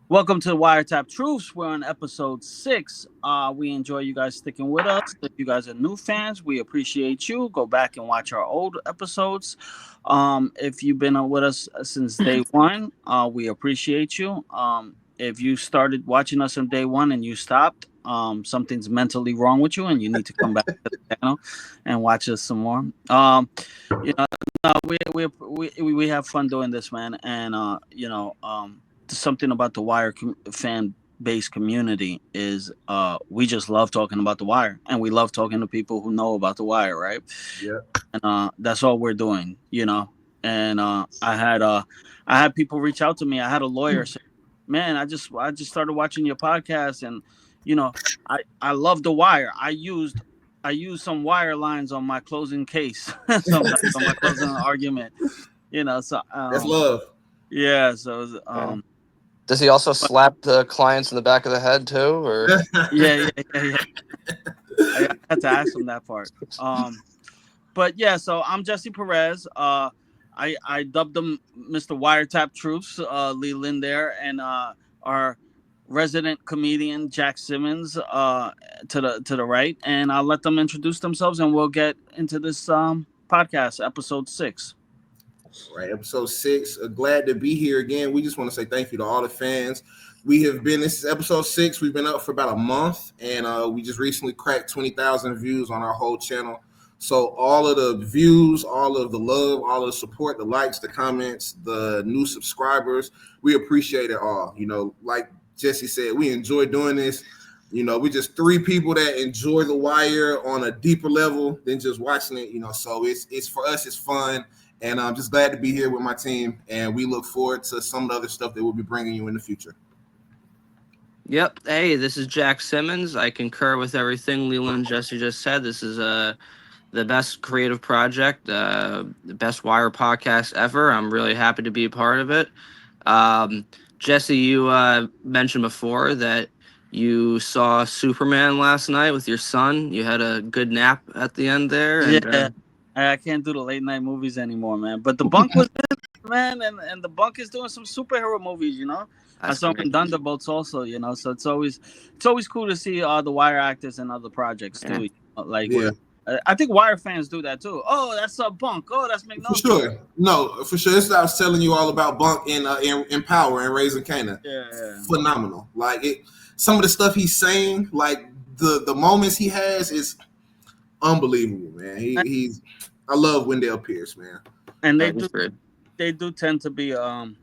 Welcome to Wiretapped Truths. We're on episode 6. We enjoy you guys sticking with us. If you guys are new fans, we appreciate you. Go back and watch our old episodes. If you've been with us since day one, we appreciate you. If you started watching us on day one and you stopped, something's mentally wrong with you, and you need to come back to the channel and watch us some more. You know, no, we have fun doing this, man, and something about the fan base community is we just love talking about the Wire, and we love talking to people who know about the Wire, right? Yeah. And that's all we're doing, and I had people reach out to me. I had a lawyer say, man, I just started watching your podcast, and I love the Wire. I used some wire lines on my closing case, sometimes on my closing argument, so That's love. yeah, so Yeah. Does he also slap the clients in the back of the head too, or? yeah. I had to ask him that part. But yeah, so I'm Jesse Perez. I dubbed him Mr. Wiretap Truths, Leland there, and our resident comedian Jack Simmons to the right, and I'll let them introduce themselves, and we'll get into this podcast, episode 6. Right, episode 6. Glad to be here again. We just want to say thank you to all the fans. This is episode 6. We've been up for about a month, and we just recently cracked 20,000 views on our whole channel. So all of the views, all of the love, all of the support, the likes, the comments, the new subscribers, we appreciate it all. Like Jesse said, we enjoy doing this. We just 3 people that enjoy The Wire on a deeper level than just watching it. So it's for us, it's fun. And I'm just glad to be here with my team, and we look forward to some of the other stuff that we'll be bringing you in the future. Yep. Hey, this is Jack Simmons. I concur with everything Leland and Jesse just said. This is the best creative project, the best Wire podcast ever. I'm really happy to be a part of it. Jesse, you mentioned before that you saw Superman last night with your son. You had a good nap at the end there. And, Yeah, I can't do the late night movies anymore, man. But the Bunk was in, man, and the Bunk is doing some superhero movies. I saw him in Thunderbolts also. So it's always cool to see the Wire actors and other projects too. Yeah. I think Wire fans do that too. Oh, that's a Bunk. Oh, that's McNulty. For sure. No, for sure. This is what I was telling you all about Bunk in Power and Raising Kanan. Yeah. Phenomenal. Some of the stuff he's saying, like the moments he has is unbelievable, man. I love Wendell Pierce, man. And they do tend to be standout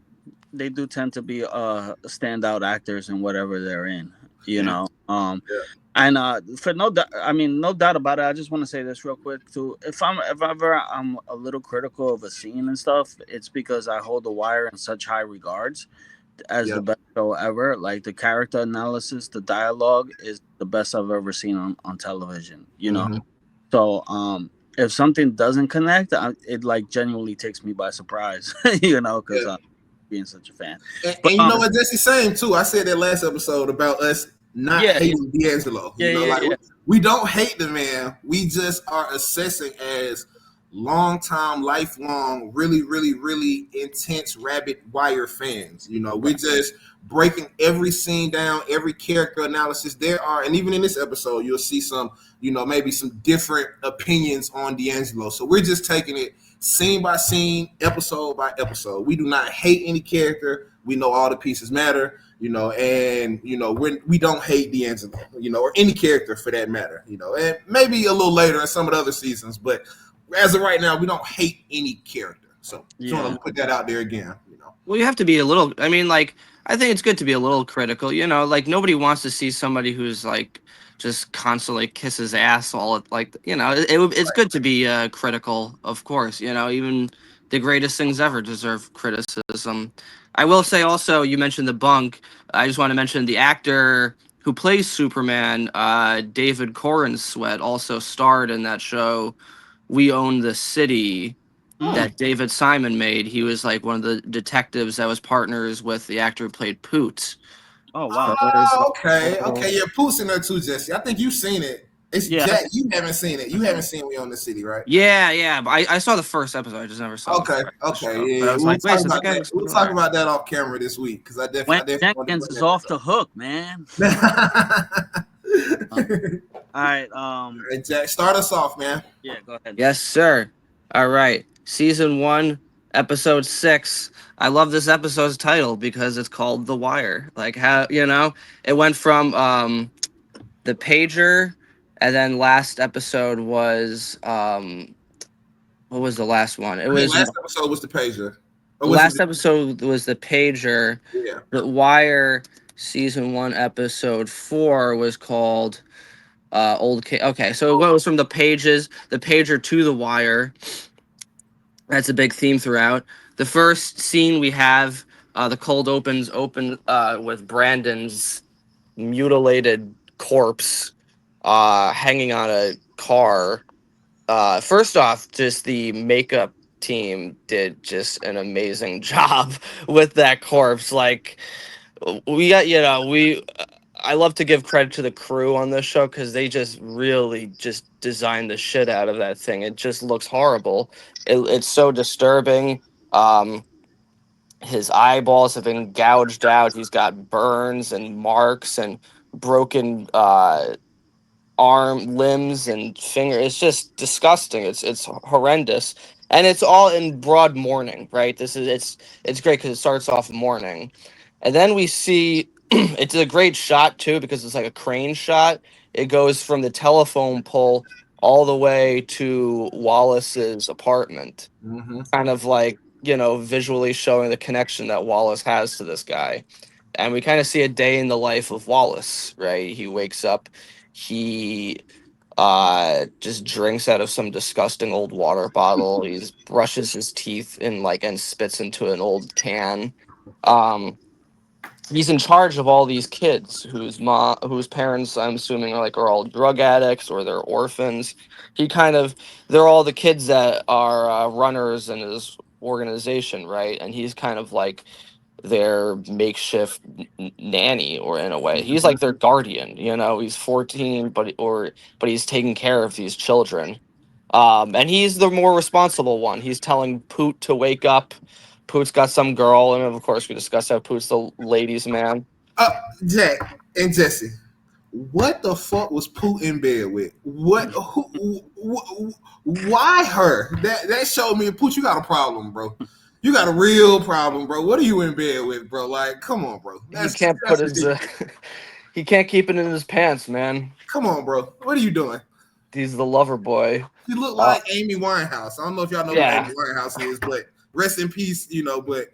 actors in whatever they're in. And for no doubt about it, I just want to say this real quick too. If ever I'm a little critical of a scene and stuff, it's because I hold The Wire in such high regards as the best show ever. Like the character analysis, the dialogue is the best I've ever seen on television. Mm-hmm. So if something doesn't connect, it like genuinely takes me by surprise. Because I'm being such a fan. And you know what Jesse's saying too. I said that last episode about us not hating D'Angelo. We don't hate the man. We just are assessing as lifelong, really, really, really intense rabid Wire fans. We're just breaking every scene down, every character analysis there are, and even in this episode, you'll see some, maybe some different opinions on D'Angelo. So we're just taking it scene by scene, episode by episode. We do not hate any character. We know all the pieces matter. We don't hate D'Angelo, or any character for that matter, and maybe a little later in some of the other seasons, but as of right now, we don't hate any character. So just want to put that out there again, Well, you have to be a little, I think it's good to be a little critical, nobody wants to see somebody who's just constantly kisses ass it's good to be critical, of course, even the greatest things ever deserve criticism. I will say also, you mentioned the Bunk. I just want to mention the actor who plays Superman, David Corenswet, also starred in that show, We Own the City, that David Simon made. He was one of the detectives that was partners with the actor who played Poot. Oh wow! Okay. Yeah, Poot's in there too, Jesse. I think you've seen it. It's Jack. You haven't seen it. You haven't seen We Own the City, right? Yeah. But I saw the first episode. I just never saw. Okay. The show. Yeah. But I was We'll like, wait, talk so about that guy that. was We'll talk about that off camera this week because I definitely want to Jenkins bring is that off the up. hook, man. All right. Hey, Jack, start us off, man. Yeah, go ahead. Yes, sir. All right. Season 1, episode 6. I love this episode's title because it's called The Wire. Like how, it went from the pager, and then last episode was what was the last one? It I think was last episode was the pager. the last episode was the pager. Yeah. The Wire season 1 episode 4 was called Old K. Okay, so it goes from the pager to the wire. That's a big theme throughout. The first scene we have, the cold open with Brandon's mutilated corpse hanging on a car. First off, just the makeup team did just an amazing job with that corpse. Like we got, I love to give credit to the crew on this show because they just really just designed the shit out of that thing. It just looks horrible. It's so disturbing. Um, his eyeballs have been gouged out. He's got burns and marks and broken arm limbs and finger. It's just disgusting. It's horrendous, and it's all in broad morning, right? It's great because it starts off morning, and then we see it's a great shot too because it's like a crane shot. It goes from the telephone pole all the way to Wallace's apartment, kind of like visually showing the connection that Wallace has to this guy. And we kind of see a day in the life of Wallace, right? He wakes up, he just drinks out of some disgusting old water bottle. He brushes his teeth and spits into an old can. He's in charge of all these kids whose parents I'm assuming are all drug addicts or they're orphans. They're all the kids that are runners in his organization, right? And he's kind of like their makeshift nanny, or in a way he's like their guardian. He's 14 but he's taking care of these children, and he's the more responsible one. He's telling Poot to wake up. Poot's got some girl, and of course we discussed how Poot's the ladies man. Jack and Jesse, what the fuck was Poot in bed with? Why her? That showed me, Poot, you got a problem, bro. You got a real problem, bro. What are you in bed with, bro? Like, come on, bro. He can't keep it in his pants, man. Come on, bro. What are you doing? He's the lover boy. You look like Amy Winehouse. I don't know if y'all know who Amy Winehouse is, but rest in peace, but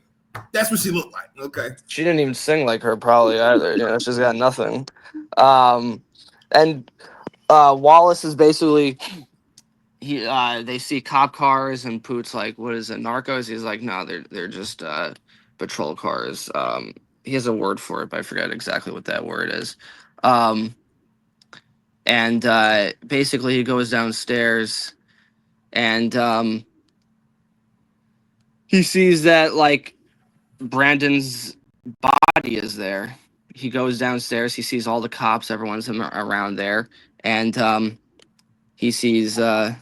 that's what she looked like. Okay. She didn't even sing like her probably either. She's got nothing. And Wallace is basically they see cop cars and Poot's like, what is it, narcos? He's like, no, they're just patrol cars. He has a word for it, but I forget exactly what that word is. And basically he goes downstairs and he sees that like Brandon's body is there. He goes downstairs, he sees all the cops, everyone's around there, and he sees they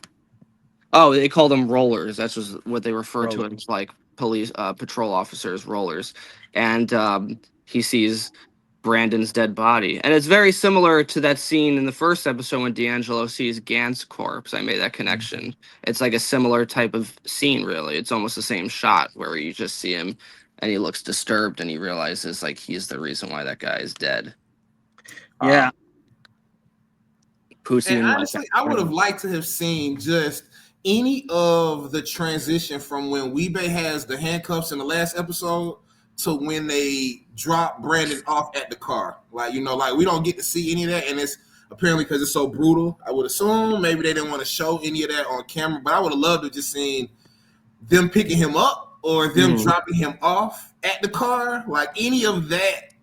call them rollers. That's just what they refer to as, like police patrol officers, rollers. And he sees Brandon's dead body. And it's very similar to that scene in the first episode when D'Angelo sees Gant's corpse. I made that connection. It's like a similar type of scene, really. It's almost the same shot where you just see him and he looks disturbed and he realizes like he's the reason why that guy is dead. Yeah. And honestly, I would have liked to have seen just any of the transition from when Weebay has the handcuffs in the last episode to when they drop Brandon off at the car. Like, we don't get to see any of that. And it's apparently because it's so brutal. I would assume maybe they didn't want to show any of that on camera, but I would have loved to just seen them picking him up or them dropping him off at the car. Like any of that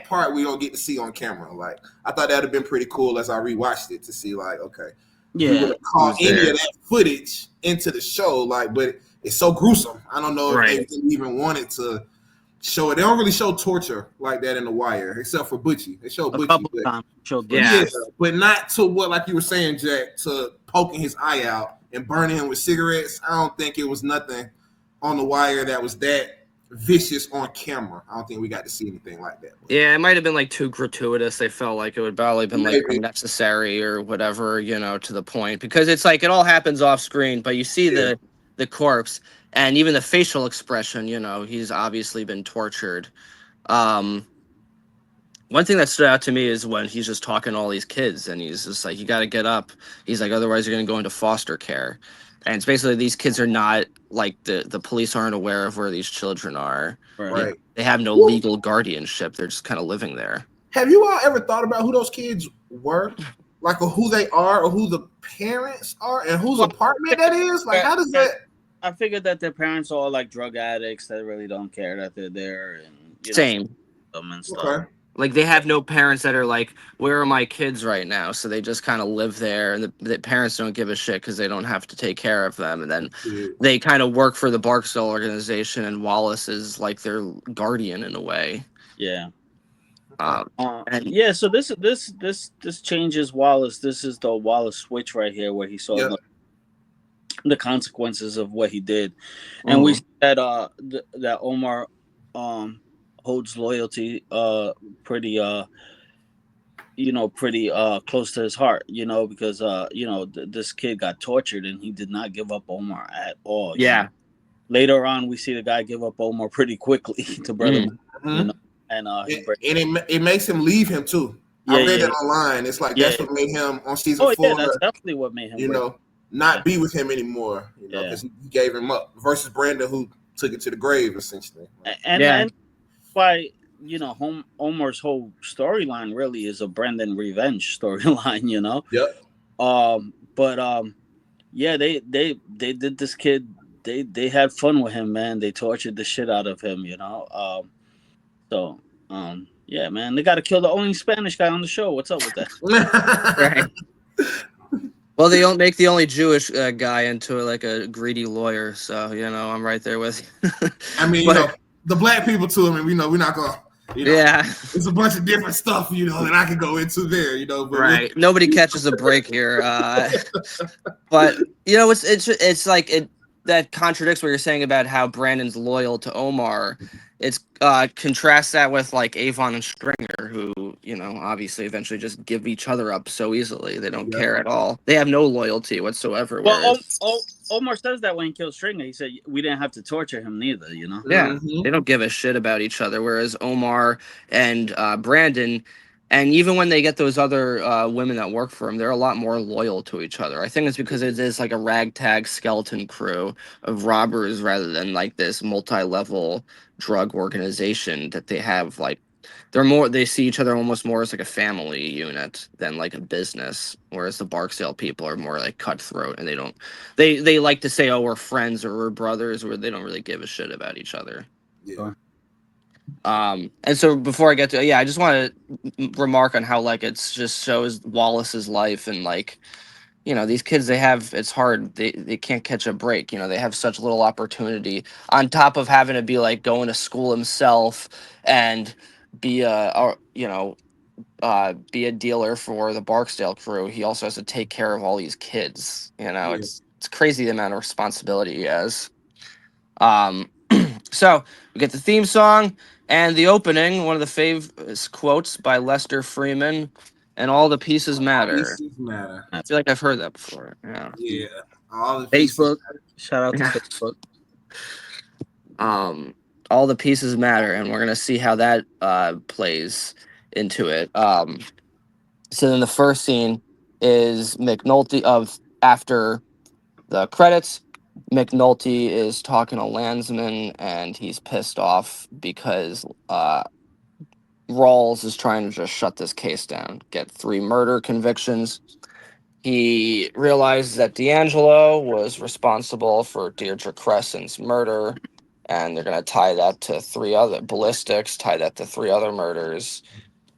part we don't get to see on camera. Like I thought that'd have been pretty cool as I rewatched it to see like, okay, we would have caught any of that footage into the show. Like, but it's so gruesome. I don't know if they even wanted to show it. They don't really show torture like that in The Wire, except for Butchie. They show A Butchie, couple but times showed Yeah. but not to what, like you were saying, Jack, to poking his eye out and burning him with cigarettes. I don't think it was nothing on The Wire that was that vicious on camera. I don't think we got to see anything like that. Yeah, it might have been like too gratuitous. They felt like it would probably been like Maybe. unnecessary or whatever, to the point, because it's like it all happens off screen, but you see the corpse and even the facial expression. He's obviously been tortured. One thing that stood out to me is when he's just talking to all these kids and he's just like, you got to get up. He's like, otherwise you're going to go into foster care. And it's basically these kids are not like the police aren't aware of where these children are. Right. They have no legal guardianship. They're just kind of living there. Have you all ever thought about who those kids were? Like, or who they are, or who the parents are, and whose apartment that is? Like, how does that? I figured that their parents are all like drug addicts that really don't care that they're there and Same. Them and stuff. Okay. Like, they have no parents that are like, where are my kids right now? So they just kind of live there, and the parents don't give a shit because they don't have to take care of them. And then they kind of work for the Barksdale organization, and Wallace is like their guardian in a way. Yeah. And yeah, so this changes Wallace. This is the Wallace switch right here, where he saw the consequences of what he did, and we see that that Omar holds loyalty pretty pretty close to his heart, because this kid got tortured and he did not give up Omar at all. Yeah. Later on, we see the guy give up Omar pretty quickly to brother, and it makes him leave him too. I read it online. It's like that's what made him on season 4. Yeah, that's definitely what made him. Not be with him anymore. Because he gave him up versus Brandon, who took it to the grave essentially. And why Omar's whole storyline really is a Brandon revenge storyline. But they did this kid. They had fun with him, man. They tortured the shit out of him, yeah, man, they got to kill the only Spanish guy on the show. What's up with that? Right. Well, they don't make the only Jewish guy into like a greedy lawyer, so I'm right there with you. I mean, the black people too. I mean, we're not gonna. There's a bunch of different stuff, that I could go into there, But right. Nobody catches a break here. But it's like it that contradicts what you're saying about how Brandon's loyal to Omar. It's contrasts that with like Avon and Stringer, who obviously eventually just give each other up so easily. They don't care at all. They have no loyalty whatsoever. Well, Omar says that when he killed Stringer, he said we didn't have to torture him neither. Yeah, they don't give a shit about each other. Whereas Omar and Brandon, and even when they get those other women that work for him, they're a lot more loyal to each other. I think it's because it is like a ragtag skeleton crew of robbers rather than like this multi-level drug organization that they have. Like they see each other almost more as like a family unit than like a business, whereas the Barksdale people are more like cutthroat, and they like to say, oh, we're friends or we're brothers, where they don't really give a shit about each other. And so before I get to I just want to remark on how like it's just shows Wallace's life, and like these kids, it's hard, they can't catch a break. They have such little opportunity, on top of having to be like going to school himself and be a dealer for the Barksdale crew. He also has to take care of all these kids. It's crazy the amount of responsibility he has. So we get the theme song and the opening, one of the famous quotes by Lester Freeman, and all the pieces matter. Pieces matter. I feel like I've heard that before. Yeah. All the Facebook. Shout out to Facebook. All the pieces matter, and we're gonna see how that plays into it. So then the first scene is McNulty after the credits. McNulty is talking to Landsman, and he's pissed off because Rawls is trying to just shut this case down, get 3 murder convictions. He realized that D'Angelo was responsible for Deirdre Crescent's murder, and they're going to tie that to 3 other ballistics, tie that to 3 other murders.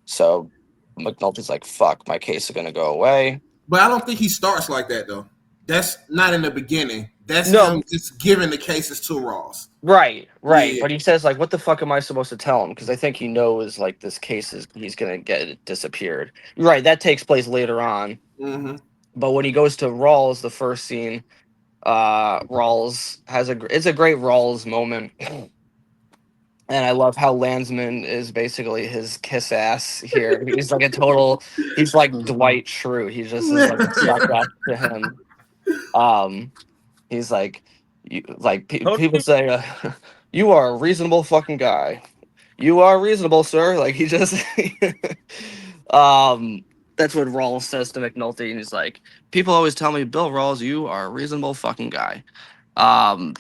So McNulty's like, fuck, my case is going to go away. But I don't think he starts like that, though. That's not in the beginning. That's No, him just giving the cases to Rawls. right. Yeah. But he says like, "What the fuck am I supposed to tell him?" Because I think he knows like this case is he's gonna get it disappeared. Right. That takes place later on. Mm-hmm. But when he goes to Rawls, the first scene, Rawls has it's a great Rawls moment. And I love how Landsman is basically his kiss ass here. He's like a total. He's like Dwight Schrute. He just is like sucked up to him. He's like, people say, "You are a reasonable fucking guy. You are reasonable, sir." Like he just, that's what Rawls says to McNulty, and he's like, "People always tell me, Bill Rawls, you are a reasonable fucking guy." Um,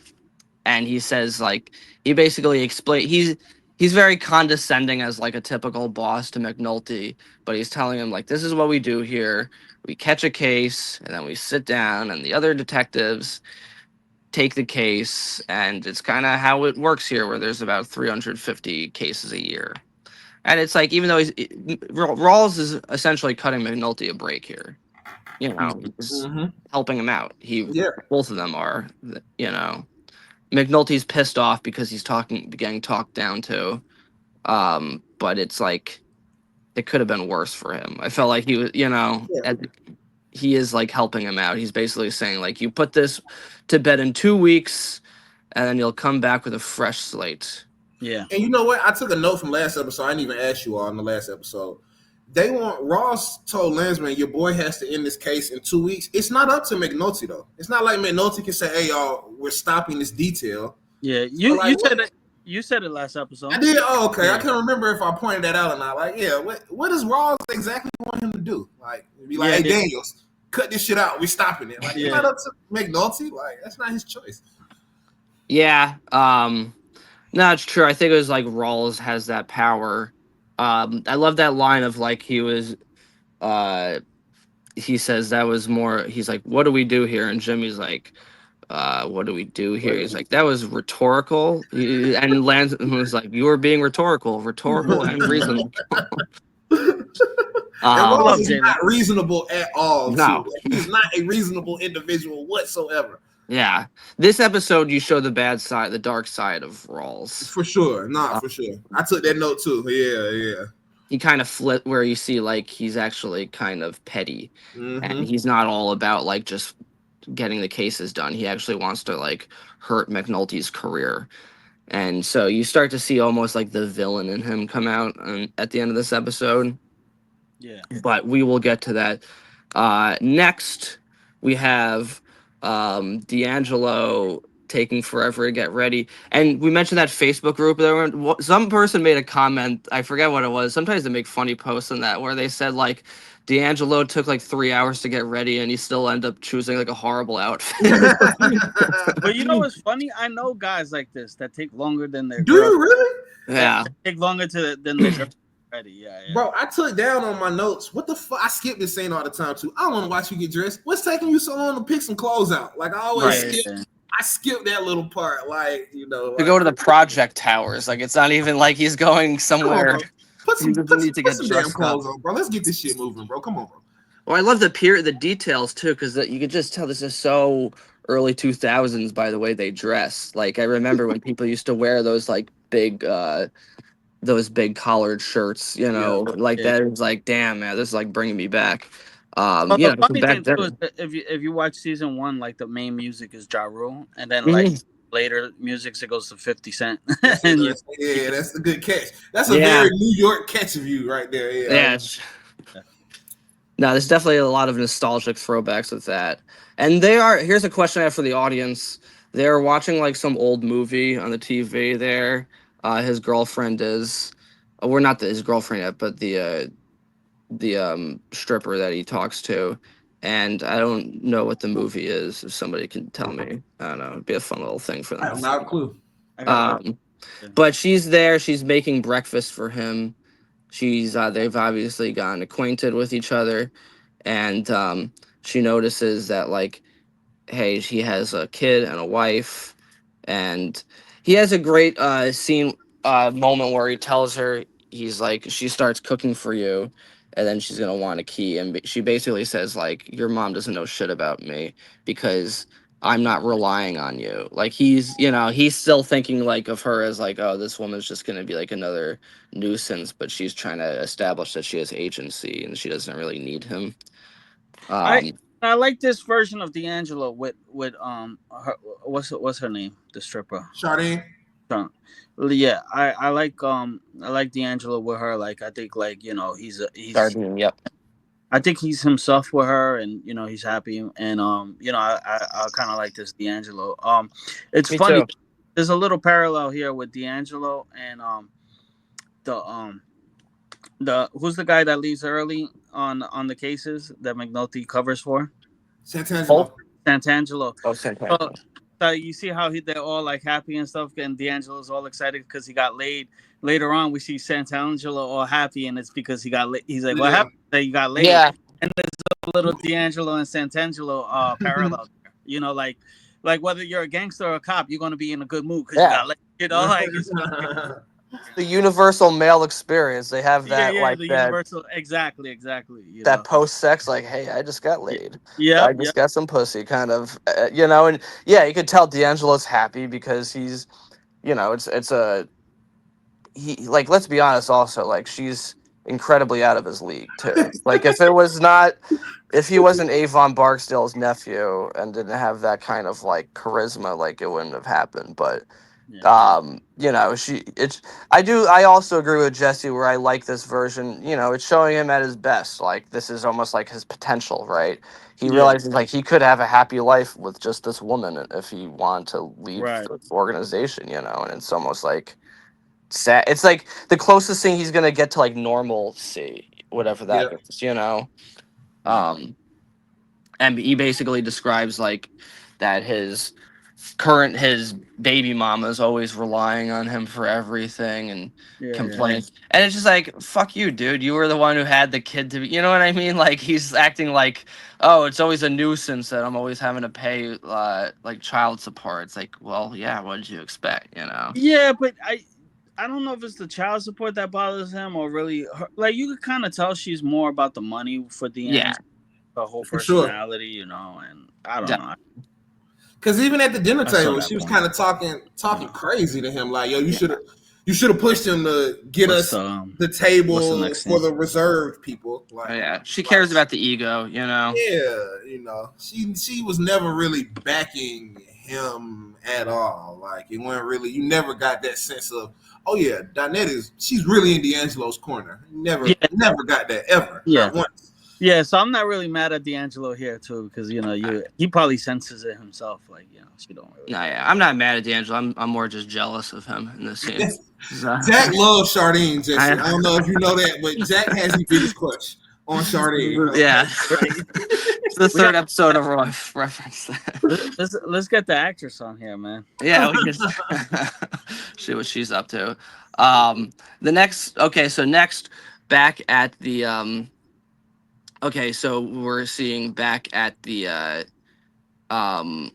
and he says like he basically he's very condescending as like a typical boss to McNulty, but he's telling him like this is what we do here. We catch a case and then we sit down and the other detectives take the case, and it's kind of how it works here where there's about 350 cases a year. And it's like even though Rawls is essentially cutting McNulty a break here. You know, he's Mm-hmm. helping him out. Yeah. Both of them are, you know. McNulty's pissed off because he's getting talked down to. But it's like it could have been worse for him. I felt like he was, Yeah. he is like helping him out. He's basically saying like, you put this to bed in 2 weeks, and then you'll come back with a fresh slate. Yeah. And you know what? I took a note from last episode. I didn't even ask you all in the last episode. Rawls told Landsman, your boy has to end this case in 2 weeks. It's not up to McNulty though. It's not like McNulty can say, "Hey y'all, we're stopping this detail." Yeah, you said it last episode. I did. Oh, okay. Yeah. I can't remember if I pointed that out or not. Like, yeah, what does Rawls exactly want him to do? Like, be like, "Hey, Daniels, cut this shit out. We're stopping it." Like, it's not up to McNulty. Like, that's not his choice. Yeah. No, it's true. I think it was like Rawls has that power. I love that line of like he says that was more. He's like, "What do we do here?" And Jimmy's like, "What do we do here?" He's like, "That was rhetorical." And Lance was like, "You were being rhetorical and reasonable." And Rawls is not reasonable at all. No, he's not a reasonable individual whatsoever. Yeah, this episode you show the bad side, the dark side of Rawls. For sure, for sure. I took that note too. Yeah. He kind of flipped where you see like he's actually kind of petty, and he's not all about like just getting the cases done. He actually wants to like hurt McNulty's career, and so you start to see almost like the villain in him come out at the end of this episode. Yeah, but we will get to that. Next, we have D'Angelo taking forever to get ready, and we mentioned that Facebook group. Some person made a comment, I forget what it was. Sometimes they make funny posts on that where they said like D'Angelo took like 3 hours to get ready and he still ended up choosing like a horrible outfit. But you know what's funny? I know guys like this that take longer than their Do you really? Yeah, take longer than their girl ready. Yeah. Bro, I took down on my notes. What the fuck? I skip this scene all the time too. I don't want to watch you get dressed. What's taking you so long to pick some clothes out? Like I always skip. I skipped that little part. Like to go to the project towers. Like it's not even like he's going somewhere. Put some damn clothes on, bro. Let's get this shit moving, bro. Come on, bro. Well, I love the details too, because you could just tell this is so early 2000s by the way they dress. Like I remember when people used to wear those like big collared shirts, that. It's like, damn, man, this is like bringing me back. The funny thing too is that if you watch season 1, like the main music is Ja Rule, and then like later music it goes to 50 Cent. That's the good catch. That's a very New York catch of you right there. Yeah. No, there's definitely a lot of nostalgic throwbacks with that. And here's a question I have for the audience. They're watching like some old movie on the TV there. His girlfriend is, we're not his girlfriend yet, but the stripper that he talks to. And I don't know what the movie is. If somebody can tell me, I don't know. It'd be a fun little thing for them. I have no clue. But she's there. She's making breakfast for him. They've obviously gotten acquainted with each other, and she notices that like, hey, he has a kid and a wife, and he has a great moment where he tells her, he's like, she starts cooking for you, and then she's gonna want a key, and she basically says like, your mom doesn't know shit about me because I'm not relying on you. Like he's still thinking like of her as like, oh, this woman's just gonna be like another nuisance, but she's trying to establish that she has agency and she doesn't really need him. I Um, I like this version of D'Angelo with her, what's her name, the stripper. Shardene. So, yeah, I like D'Angelo with her. Like I think like he's Shardene, yep, I think he's himself with her, and he's happy, and I kind of like this D'Angelo. It's me funny. too. There's a little parallel here with D'Angelo and the who's the guy that leaves early on the cases that McNulty covers for? Holt, Santangelo. Santangelo. oh, So, Santana. so you see how they're all like happy and stuff, and D'Angelo's all excited because he got laid. Later on, we see Santangelo all happy, and it's because he got laid. He's like, "What Yeah. happened? That you got laid?" Yeah, And there's a little D'Angelo and Santangelo parallel there. Like whether you're a gangster or a cop, you're gonna be in a good mood because you yeah. got laid. Like it's The universal male experience. They have yeah, that yeah, like the that universal, exactly, that post sex, like, hey, I just got Yeah. laid. I Yep, just yep, got some pussy, kind of, and yeah, you could tell D'Angelo's happy because he's, it's a he like let's be honest, also like she's incredibly out of his league too. Like if he wasn't Avon Barksdale's nephew and didn't have that kind of like charisma, like it wouldn't have happened. But yeah, she it's I also agree with Jesse where I like this version. It's showing him at his best. Like this is almost like his potential, right? He yeah, realizes like he could have a happy life with just this woman if he wanted to leave right, the organization, and it's almost like sad. It's like the closest thing he's gonna get to like normalcy, whatever Yeah. that is. Um, and he basically describes like that his baby mama is always relying on him for everything and yeah, yeah, complains, and it's just like, fuck you, dude. You were the one who had the kid to be. You know what I mean? Like he's acting like, oh, it's always a nuisance that I'm always having to pay like child support. It's like, well, yeah, what did you expect? yeah. But I don't know if it's the child support that bothers him or really like you could kind of tell she's more about the money for Yeah, D'Angelo, her whole For sure. personality, and I don't know. Because even at the dinner I saw table, that she was point. kind of talking crazy to him, like, "Yo, you should have pushed him to get What's us the the what's the table next for scene? the reserved people." oh, Like, yeah. She like cares about the ego. yeah, she was never really backing him at all. Like, it wasn't really. You never got that sense of, oh yeah, she's really in D'Angelo's corner. Yeah, Never got that ever, yeah, not once. yeah. So I'm not really mad at D'Angelo here too, because he probably senses it himself. Like she don't really. No, yeah, I'm not mad at D'Angelo. I'm more just jealous of him in this scene. So, Jack loves Shardene, Jesse. I I, don't know if you know that, but Jack has the biggest crush on Shardene. yeah, Okay? Like, it's the We got third episode of reference. let's get the actress on here, man. Yeah, we just see what she's up to. The next, okay, so next back at the okay, so we're seeing back at um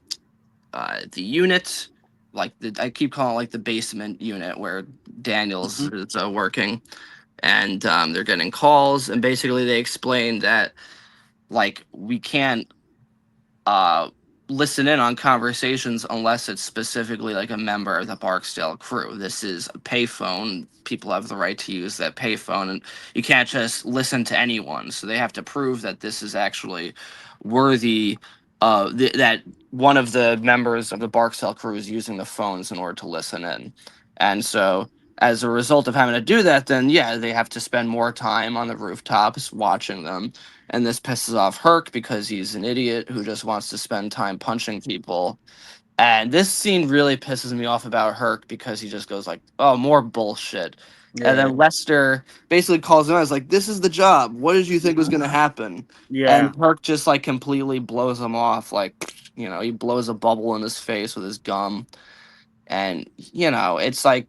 the unit, like I keep calling it like the basement unit where Daniels Mhm. is working, and they're getting calls, and basically they explain that like we can't uh listen in on conversations unless it's specifically like a member of the Barksdale crew. This is a payphone. People have the right to use that payphone, and you can't just listen to anyone. So they have to prove that this is actually worthy. That one of the members of the Barksdale crew is using the phones in order to listen in, and so as a result of having to do that, then yeah, they have to spend more time on the rooftops watching them, and this pisses off Herc because he's an idiot who just wants to spend time punching people. And this scene really pisses me off about Herc because he just goes like, "Oh, more bullshit." And Yeah, then Lester basically calls him out. He's like, "This is the job. What did you think was going to happen?" yeah, And Herc just like completely blows him off. Like, he blows a bubble in his face with his gum. And it's like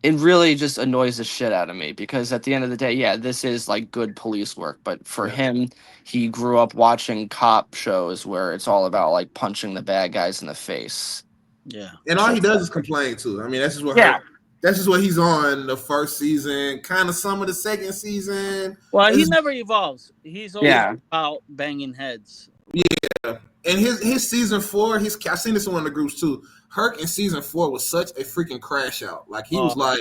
it really just annoys the shit out of me because at the end of the day, yeah, this is like good police work. But for yeah. him, he grew up watching cop shows where it's all about like punching the bad guys in the face. yeah. And all So he does is complain too. I mean, that's just what yeah, hurt. That's just what he's on the first season, kind of some of the second season. Well, he never evolves. He's always about banging heads. Yeah, and his season 4, I've seen this in one of the groups too. Herc in season 4 was such a freaking crash out. Like he was like,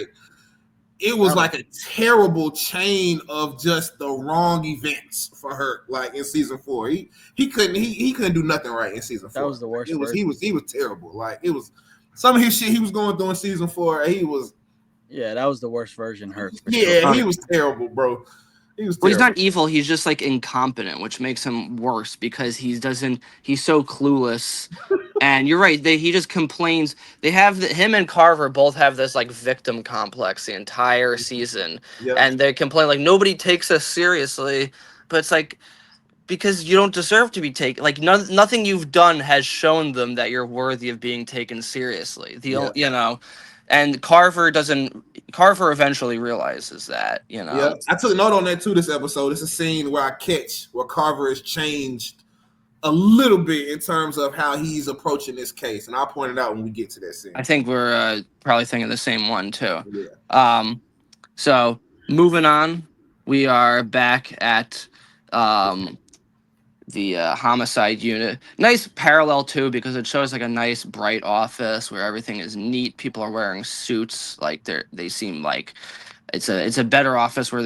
it was like a terrible chain of just the wrong events for Herc. Like in season 4, he couldn't do nothing right in season 4. That was the worst. He was terrible. Like it was some of his shit he was going through in season 4. He was that was the worst version. Herc. Yeah, he was terrible, bro. Well, he's not evil. He's just like incompetent, which makes him worse because he's so clueless. And you're right. He just complains. They have him and Carver both have this like victim complex the entire season, and they complain like nobody takes us seriously. But it's like because you don't deserve to be taken. Like nothing you've done has shown them that you're worthy of being taken seriously. And Carver eventually realizes that, Yeah, I took note on that too this episode. It's a scene where I catch where Carver has changed a little bit in terms of how he's approaching this case. And I'll point it out when we get to that scene. I think we're probably thinking the same one too. Yeah. So moving on, we are back at the homicide unit. Nice parallel too, because it shows like a nice bright office where everything is neat. People are wearing suits. Like they seem like it's a better office where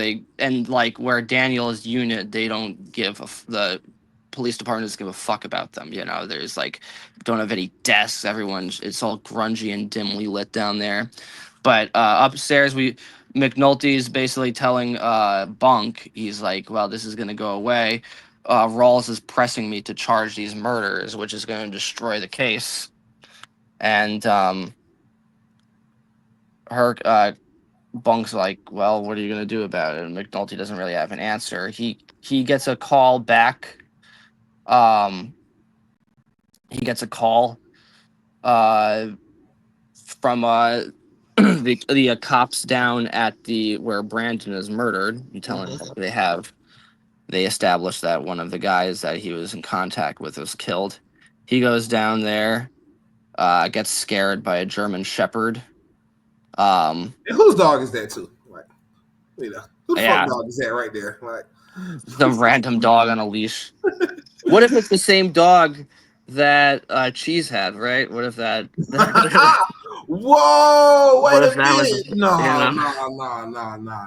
where Daniel's unit, they don't give the police department doesn't give a fuck about them. There's like don't have any desks. It's all grungy and dimly lit down there. But upstairs McNulty's basically telling Bunk, he's like, well, this is gonna go away. Rawls is pressing me to charge these murders, which is going to destroy the case. And Bunk's like, well, what are you going to do about it? And McNulty doesn't really have an answer. He gets a call back. He gets a call from the cops down at where Brandon is murdered. You tell him they established that one of the guys that he was in contact with was killed. He goes down there, gets scared by a German Shepherd. Whose dog is that too? Like, whose fuck dog is that right there? Like the random dog on a leash. What if it's the same dog that Cheese had? Right? What if that? Whoa! Wait a minute! No.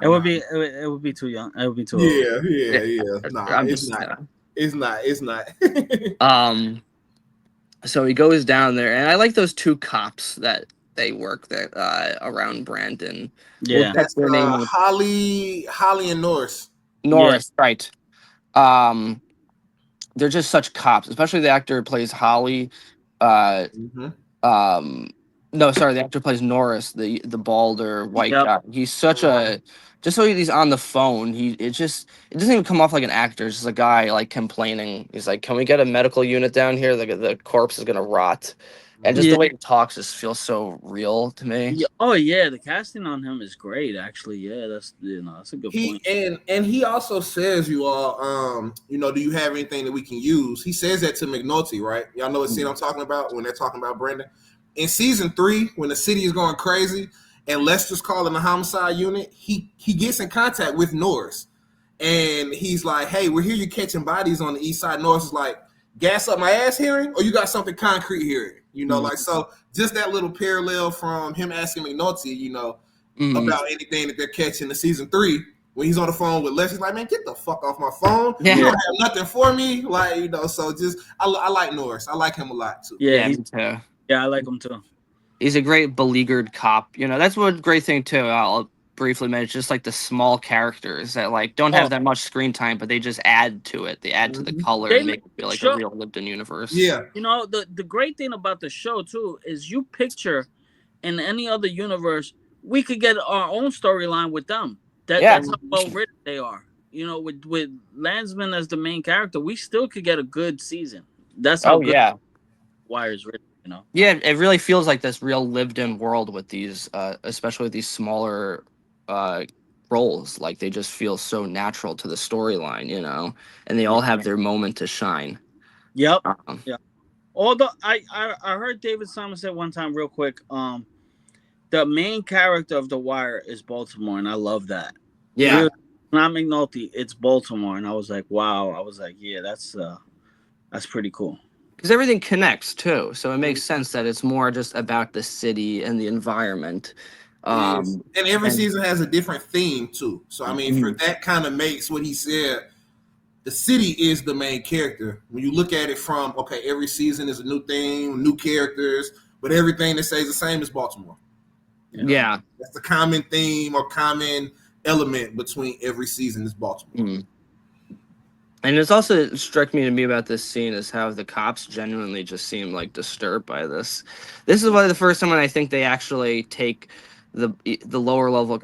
It would be too young. It would be too old. Yeah. No, it's not. So he goes down there, and I like those two cops that they work there around Brandon. Yeah, that's their name. Holly and Norris. Right. They're just such cops, especially the actor who plays Holly. No, sorry, the actor plays Norris, the balder white guy. He's such just so he's on the phone. It doesn't even come off like an actor. It's just a guy like complaining. He's like, "Can we get a medical unit down here? The corpse is gonna rot." And just the way he talks just feels so real to me. Yeah. Oh yeah, the casting on him is great. Actually, yeah, that's a good point. And he also says, you all, do you have anything that we can use? He says that to McNulty, right? Y'all know what scene I'm talking about when they're talking about Brandon. In season 3, when the city is going crazy and Lester's calling the homicide unit, he gets in contact with Norris, and he's like, "Hey, we're here. You're catching bodies on the east side." Norris is like, "Gas up my ass hearing, or you got something concrete hearing?" Like, so just that little parallel from him asking McNulty, about anything that they're catching in season 3. When he's on the phone with Lester, he's like, "Man, get the fuck off my phone. You don't have nothing for me." Like, so just I like Norris. I like him a lot too. Yeah, me too. Yeah, I like him too. He's a great beleaguered cop. That's one great thing too. I'll briefly mention just like the small characters that like don't have that much screen time, but they just add to it. They add to the color and make it feel like a real lived-in universe. Yeah. The great thing about the show too is you picture in any other universe we could get our own storyline with them. That's how well written they are. With Landsman as the main character, we still could get a good season. That's how good Wire's written. Yeah, it really feels like this real lived-in world with these, especially these smaller roles. Like they just feel so natural to the storyline, and they all have their moment to shine. Yep. Yeah. Although I heard David Simon say one time, real quick, the main character of The Wire is Baltimore, and I love that. Yeah. Really, not McNulty, it's Baltimore, and I was like, wow. I was like, yeah, that's pretty cool. Because everything connects too, so it makes sense that it's more just about the city and the environment. Yes. And every And season has a different theme too. So I mean, for that kind of makes what he said. The city is the main character. When you look at it from, okay, every season is a new thing, new characters, but everything that stays the same is Baltimore. You know? Yeah. That's the common theme or common element between every season is Baltimore. And it's also struck me to me about this scene is how the cops genuinely just seem like disturbed by this. This is why the first time when I think they actually take the lower level,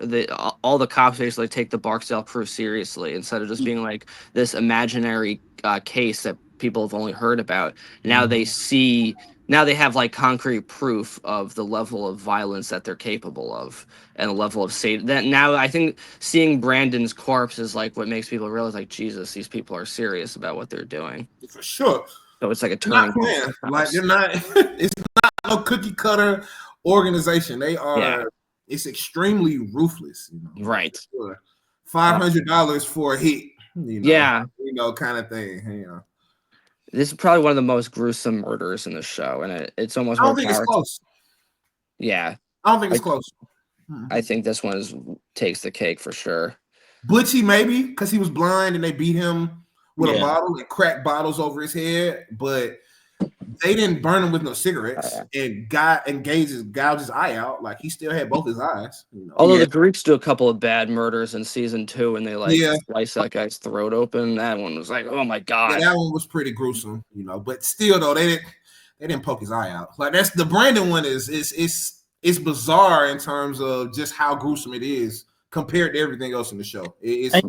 all the cops basically take the Barksdale crew seriously instead of just being like this imaginary case that people have only heard about. Now they see. Now they have like concrete proof of the level of violence that they're capable of and the level of safety. That now I think seeing Brandon's corpse is like what makes people realize like Jesus, these people are serious about what they're doing. For sure. So it's like a They're not turning point. playing. Like they're not. It's not no cookie cutter organization. They are. Yeah. It's extremely ruthless. You know, Right. Sure. $500 for a hit. You know, Yeah. You know, kind of thing. You know. This is probably one of the most gruesome murders in the show, and it's almost I more don't think it's close. Yeah. I don't think it's close. I think this one takes the cake for sure. Butchie maybe because he was blind and they beat him with a Yeah. bottle and cracked bottles over his head, but they didn't burn him with no cigarettes and gouge his eye out. Like he still had both his eyes. You know? Although the Greeks do a couple of bad murders in season 2 and they like Yeah. slice that guy's throat open. That one was like, oh my god. Yeah, that one was pretty gruesome, you know. But still, though, they didn't poke his eye out. Like that's the Brandon one is it's bizarre in terms of just how gruesome it is compared to everything else in the show. It's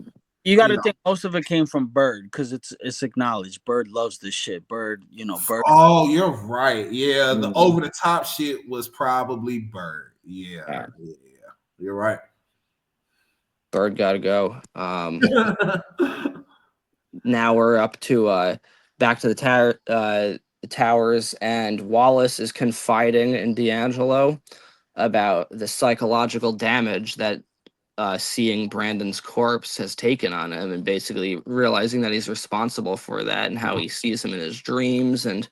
You got to think most of it came from Bird because it's acknowledged. Bird loves this shit. Bird, you know, Bird. Oh, you're right. Yeah, the over the top shit was probably Bird. Yeah, you're right. Bird got to go. Now we're up to back to the towers, and Wallace is confiding in D'Angelo about the psychological damage that seeing Brandon's corpse has taken on him, and basically realizing that he's responsible for that and how he sees him in his dreams. And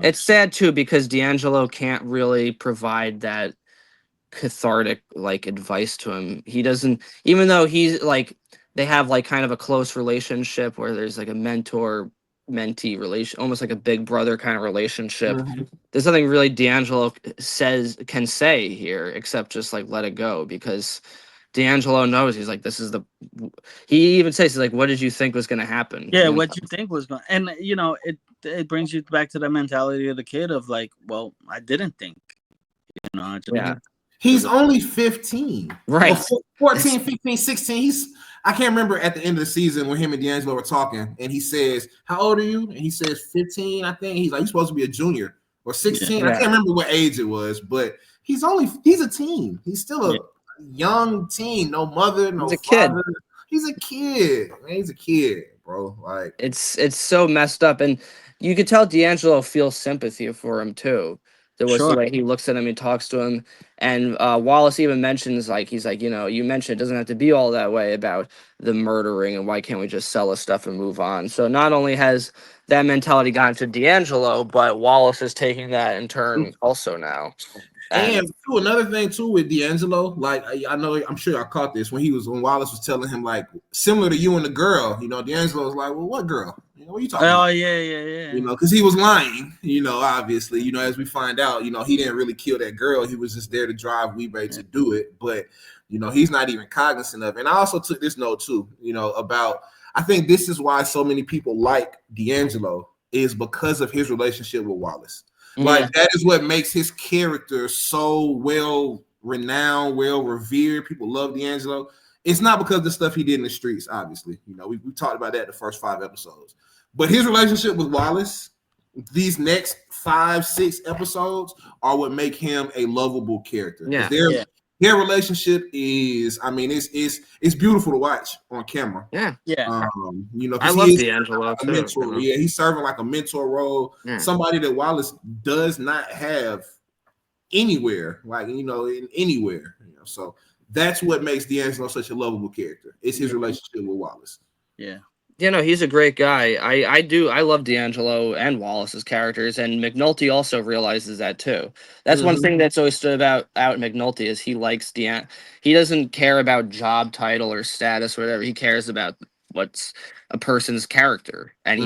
it's sad too because D'Angelo can't really provide that cathartic like advice to him. He doesn't, even though he's like they have like kind of a close relationship where there's like a mentor mentee relation, almost like a big brother kind of relationship. There's nothing really D'Angelo can say here except just like let it go, because D'Angelo knows he's like, this is the. He even says he's like, what did you think was going to happen? Yeah, what you think was going, and you know, it brings you back to the mentality of the kid of like, well, I didn't think, you know, He's only 15. Right. 14, 15, 16. I can't remember at the end of the season when him and D'Angelo were talking, and he says, how old are you? And he says 15, I think. He's like, you're supposed to be a junior or 16. Yeah. I can't remember what age it was, but he's a teen. He's still a young teen. No mother, no father. He's a kid. Man, he's a kid, bro. Like it's so messed up. And you could tell D'Angelo feels sympathy for him too. There was the way he looks at him, he talks to him, and Wallace even mentions like he's like, you know, you mentioned it doesn't have to be all that way about the murdering, and why can't we just sell his stuff and move on? So not only has that mentality gone to D'Angelo, but Wallace is taking that in turn also now. And too, another thing too with D'Angelo, like I know, I'm sure I caught this when Wallace was telling him like similar to you and the girl, you know, D'Angelo was like, well, what girl? You know, what are you talking about? Oh yeah. You know, because he was lying. You know, obviously, you know, as we find out, you know, he didn't really kill that girl. He was just there to drive Weebay to do it. But you know, he's not even cognizant of it. And I also took this note too, you know, about I think this is why so many people like D'Angelo is because of his relationship with Wallace. Like that is what makes his character so well renowned, well revered. People love D'Angelo. It's not because of the stuff he did in the streets, obviously. You know, we talked about that the first 5 episodes. But his relationship with Wallace, these next 5, 6 episodes are what make him a lovable character. Their relationship is, I mean, it's beautiful to watch on camera. Yeah. You know, I love D'Angelo too. Mentor. He's serving like a mentor role. Somebody that Wallace does not have anywhere, like in anywhere. So that's what makes D'Angelo such a lovable character. It's his relationship with Wallace. Yeah. He's a great guy. I love D'Angelo and Wallace's characters, and McNulty also realizes that too. That's one thing that's always stood out McNulty is he likes he doesn't care about job title or status or whatever. He cares about what's a person's character, and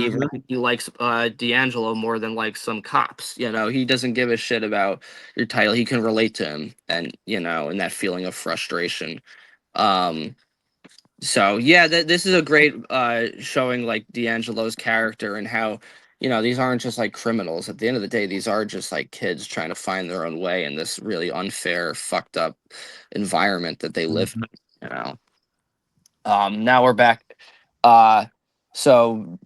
he likes D'Angelo more than like some cops. He doesn't give a shit about your title. He can relate to him, and and that feeling of frustration. So yeah, this is a great showing like D'Angelo's character and how these aren't just like criminals. At the end of the day, these are just like kids trying to find their own way in this really unfair, fucked up environment that they live in. Now we're back. So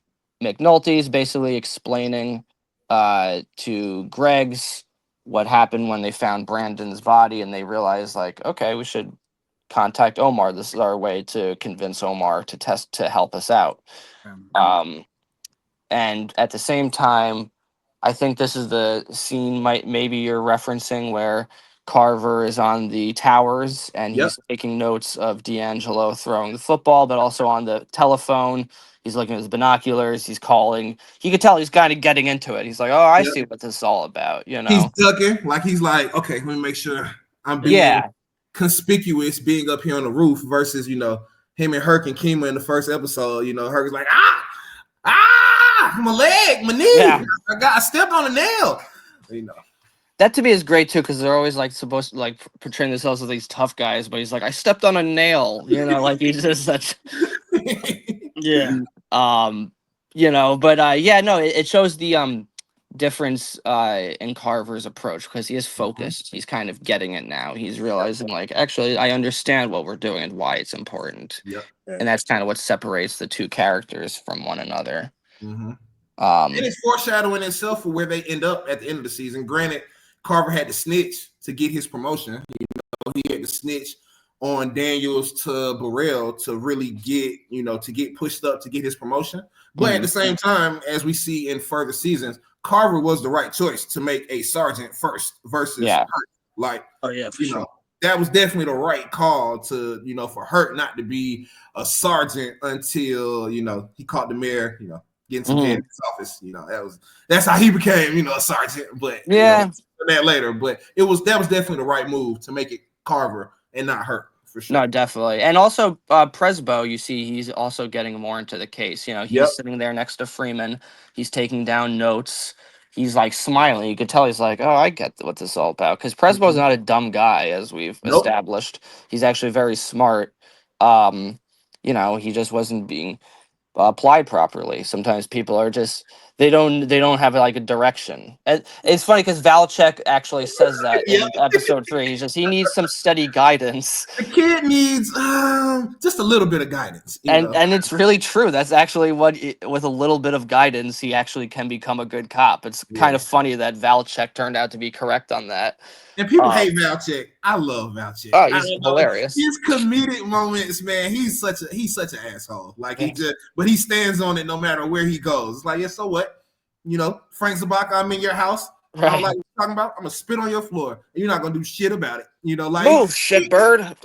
McNulty's basically explaining to Greg's what happened when they found Brandon's body, and they realized like, okay, we should contact Omar. This is our way to convince Omar to help us out. And at the same time, I think this is the scene maybe you're referencing where Carver is on the towers and he's taking notes of D'Angelo throwing the football, but also on the telephone. He's looking at his binoculars. He's calling. You could tell he's kind of getting into it. He's like, "Oh, I see what this is all about." He's ducking. Like he's like, "Okay, let me make sure I'm being conspicuous, being up here on the roof." Versus, him and Herc and Kima in the first episode. Herc is like, my leg, my knee. Yeah. I stepped on a nail. That to me is great too, because they're always like supposed to like portraying themselves as these tough guys, but he's like, I stepped on a nail, like he's just such yeah. It shows the difference in Carver's approach because he is focused. He's kind of getting it now. He's realizing like, actually, I understand what we're doing and why it's important. And that's kind of what separates the two characters from one another. And it's foreshadowing itself for where they end up at the end of the season. Granted, Carver had to snitch to get his promotion. He had to snitch on Daniels to Burrell to really get, to get pushed up to get his promotion. But at the same time, as we see in further seasons, Carver was the right choice to make a sergeant first versus Hurt. Like, for sure. That was definitely the right call to, for Hurt not to be a sergeant until, he caught the mayor, getting some head in his office. That's how he became, a sergeant. But that later. But that was definitely the right move to make it Carver and not Hurt. For sure. No, definitely. And also Presbo, you see he's also getting more into the case. He's sitting there next to Freeman. He's taking down notes. He's like smiling. You could tell he's like, oh, I get what this is all about. Because Presbo's not a dumb guy, as we've established. He's actually very smart. He just wasn't being applied properly. Sometimes people are just they don't have like a direction. And it's funny because Valchek actually says that in episode 3. He needs some steady guidance. The kid needs just a little bit of guidance, and it's really true. That's actually with a little bit of guidance, he actually can become a good cop. It's kind of funny that Valchek turned out to be correct on that. And people hate Valchek. I love Valchek. Oh, he's hilarious. His comedic moments, man. He's such an asshole. Like but he stands on it no matter where he goes. It's like, so what? Frank Zabaka, I'm in your house. I don't like what you're talking about. I'm gonna spit on your floor, and you're not gonna do shit about it. Move, shitbird.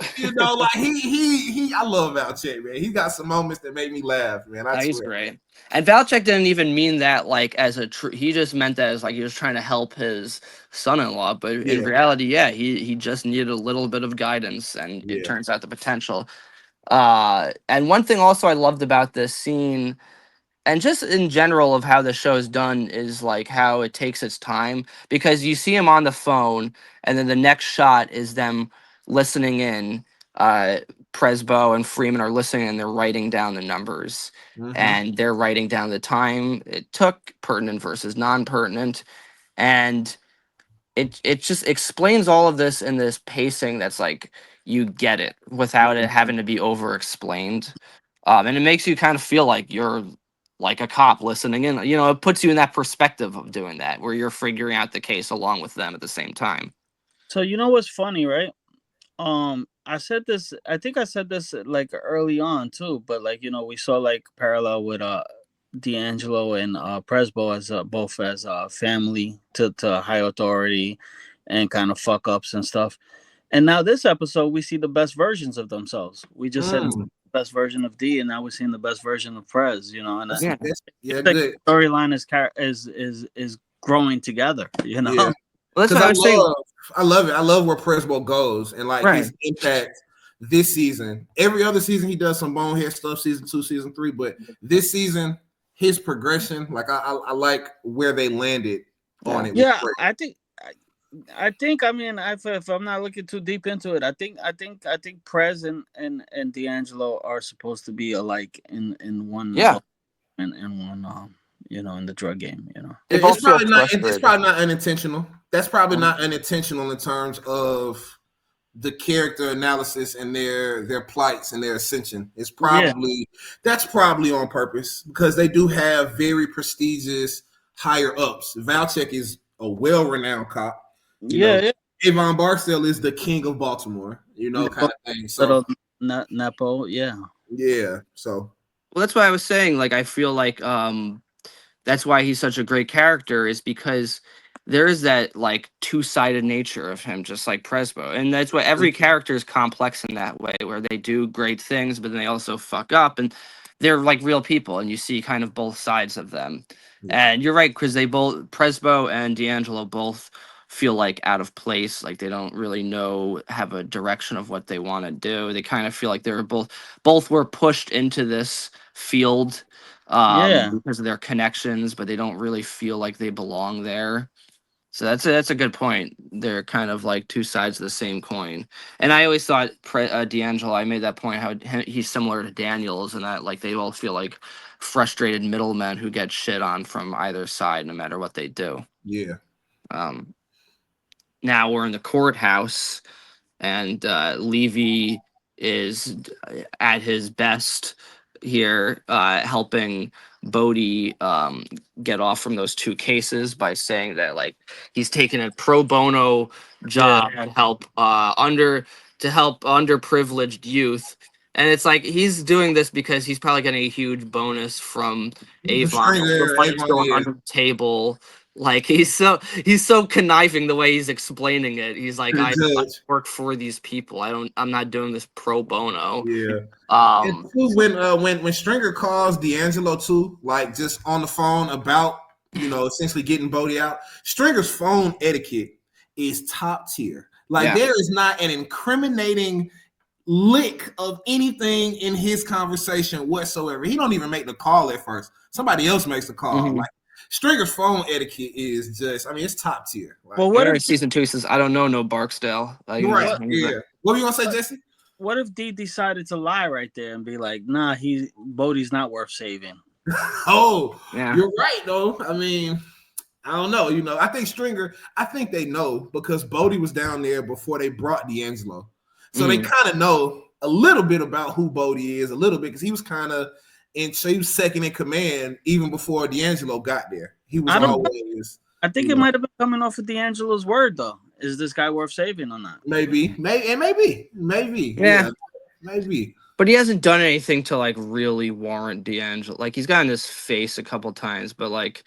I love Valchek, man. He got some moments that make me laugh, man. He's great. And Valchek didn't even mean that like as he just meant that as like he was trying to help his son-in-law, but in reality, he just needed a little bit of guidance, and it turns out the potential. And one thing also I loved about this scene, and just in general of how the show is done, is like how it takes its time, because you see him on the phone and then the next shot is them listening in. Presbo and Freeman are listening and they're writing down the numbers and they're writing down the time it took, pertinent versus non-pertinent. And it just explains all of this in this pacing that's like, you get it without it having to be over explained. And it makes you kind of feel like you're like a cop listening in. It puts you in that perspective of doing that, where you're figuring out the case along with them at the same time. So what's funny, right? I think I said this like early on too, but like, we saw like parallel with D'Angelo and Presbo as both as family to high authority, and kind of fuck ups and stuff. And now this episode, we see the best versions of themselves. We just said it's the best version of D, and now we're seeing the best version of Prez. You know, and good. Storyline is growing together. You know, yeah. Well, that's what I love it. I love where Presbo goes and like his impact this season. Every other season he does some bonehead stuff. Season 2, season 3, but this season his progression, like I like where they landed on it. Yeah, I think. I mean, if I'm not looking too deep into it, I think Prez and D'Angelo are supposed to be alike in one in one you know, in the drug game, you know. It's probably not unintentional. That's probably not unintentional in terms of the character analysis and their plights and their ascension. It's probably that's probably on purpose because they do have very prestigious higher ups. Valchek is a well-renowned cop. You know, Avon Barksdale is the king of Baltimore, you know, kind of thing. So Nepo, yeah. So well, that's why I was saying, like, I feel like that's why he's such a great character, is because there is that like two-sided nature of him, just like Presbo. And that's why every character is complex in that way, where they do great things, but then they also fuck up, and they're like real people, and you see kind of both sides of them. And you're right, because they both, Presbo and D'Angelo, both feel like out of place, like they don't really have a direction of what they want to do. They kind of feel like they're both were pushed into this field because of their connections, but they don't really feel like they belong there. So that's a good point. They're kind of like two sides of the same coin. And I always thought D'Angelo, I made that point, how he's similar to Daniels, and that like they all feel like frustrated middlemen who get shit on from either side no matter what they do. Yeah. Now we're in the courthouse, and Levy is at his best here, helping Bodie get off from those 2 cases by saying that like he's taken a pro bono job to help underprivileged youth. And it's like he's doing this because he's probably getting a huge bonus from Avon. The money's going under the table. Like he's so conniving the way he's explaining it. He's like, I work for these people. I'm not doing this pro bono. Yeah. When Stringer calls D'Angelo too, like just on the phone about, you know, essentially getting Bodie out, Stringer's phone etiquette is top tier. Like there is not an incriminating lick of anything in his conversation whatsoever. He don't even make the call at first. Somebody else makes the call. Like Stringer's phone etiquette is just, I mean, it's top tier. Like, well, what if season 2 says, I don't know no Barksdale? Like, right. Yeah. What were you gonna say, Jesse? What if D decided to lie right there and be like, nah, Bodie's not worth saving? You're right though. I mean, I don't know. You know, I think they know because Bodie was down there before they brought D'Angelo. So they kind of know a little bit about who Bodie is, a little bit, because he was kind of he was second in command even before D'Angelo got there. He was always. I think it might have been coming off of D'Angelo's word though. Is this guy worth saving or not? Maybe. Yeah, maybe. But he hasn't done anything to like really warrant D'Angelo. Like he's gotten his face a couple times, but like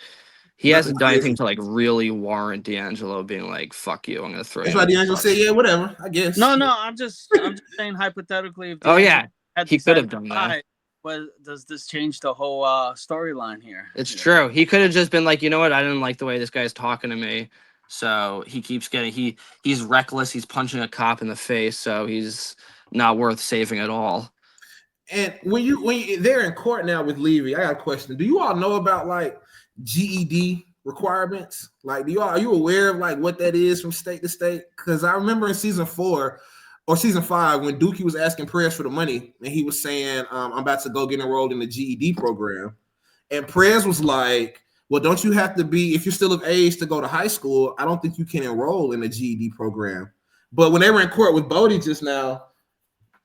he hasn't done anything to like really warrant D'Angelo being like, "Fuck you, I'm gonna throw." That's why D'Angelo said, "Yeah, whatever, I guess." No, I'm just saying hypothetically. If he could have done that. But does this change the whole storyline here? It's true. He could have just been like, you know what? I didn't like the way this guy's talking to me. So he keeps getting he's reckless. He's punching a cop in the face. So he's not worth saving at all. And when they're in court now with Levy, I got a question. Do you all know about like GED requirements? Like, are you aware of like what that is from state to state? Because I remember in season 4 or season 5 when Dookie was asking Prez for the money and he was saying, I'm about to go get enrolled in the GED program. And Prez was like, well, don't you have to be, if you're still of age to go to high school, I don't think you can enroll in the GED program. But when they were in court with Bodie just now,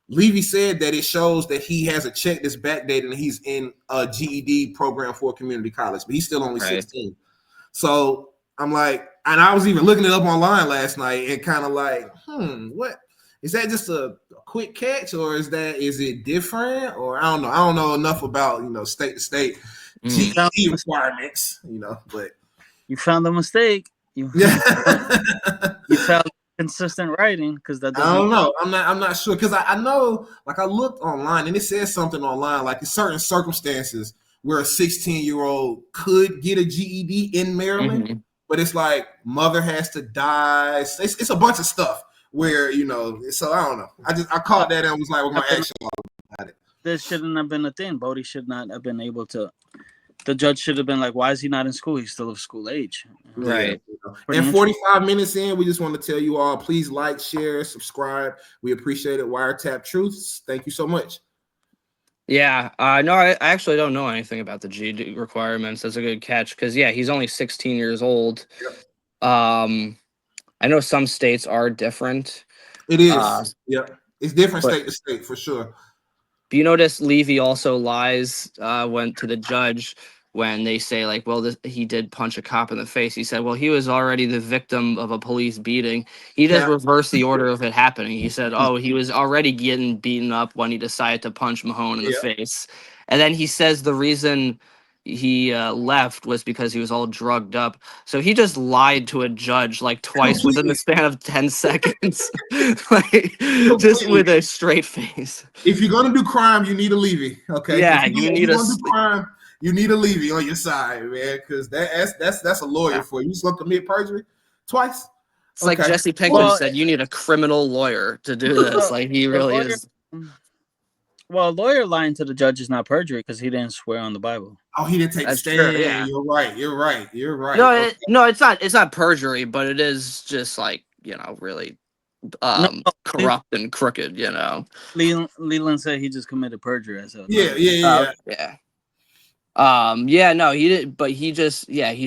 Levy said that it shows that he has a check that's backdated and he's in a GED program for a community college, but he's still only 16. So I'm like, and I was even looking it up online last night and kind of like, what? Is that just a quick catch or is it different? Or I don't know. I don't know enough about, state to state GED requirements, but you found the mistake. You Yeah. you felt consistent writing because that I doesn't. don't know. I'm not sure because I know, like I looked online and it says something online, like in certain circumstances where a 16-year-old could get a GED in Maryland, Mhm. but it's like mother has to die. It's a bunch of stuff where So I don't know. I caught that and was like, "We're gonna ask you about it." This shouldn't have been a thing. Bodie should not have been able to. The judge should have been like, "Why is he not in school? He's still of school age." Yeah. Right. And 45 minutes in, we just want to tell you all, please like, share, subscribe. We appreciate it. Wiretap Truths. Thank you so much. Yeah. No, I actually don't know anything about the GED requirements. That's a good catch because yeah, he's only 16 years old. Yep. I know some states are different. It is. Yep. It's different But state to state for sure. do you notice Levy also lies went to the judge when they say like, well, he did punch a cop in the face. He said, well, he was already the victim of a police beating. He just Cap. reversed the order of it happening. He said, oh, he was already getting beaten up when he decided to punch Mahone in the Yeah. face. And then he says the reason he left was because he was all drugged up. So he just lied to a judge like twice within the span of 10 seconds, like just Completely. with a straight face. If you're gonna do crime, you need a Levy. Okay. Yeah, If you you're need a. gonna do crime, you need a Levy on your side, man. Because that's a lawyer Yeah. for you. You just gonna commit perjury twice. It's like Okay. Jesse Pinkman Well, said, you need a criminal lawyer to do this. Like he the really lawyer, is. well, a lawyer lying to the judge is not perjury because he didn't swear on the Bible. Oh, he didn't take the That's stand. true. Yeah. You're right. You're right. You're right. No, Okay. no, it's not. It's not perjury, but it is just like really No, corrupt and crooked. You know. Leland said he just committed perjury. I said, Yeah. Yeah. Yeah. Yeah, no, he did, but he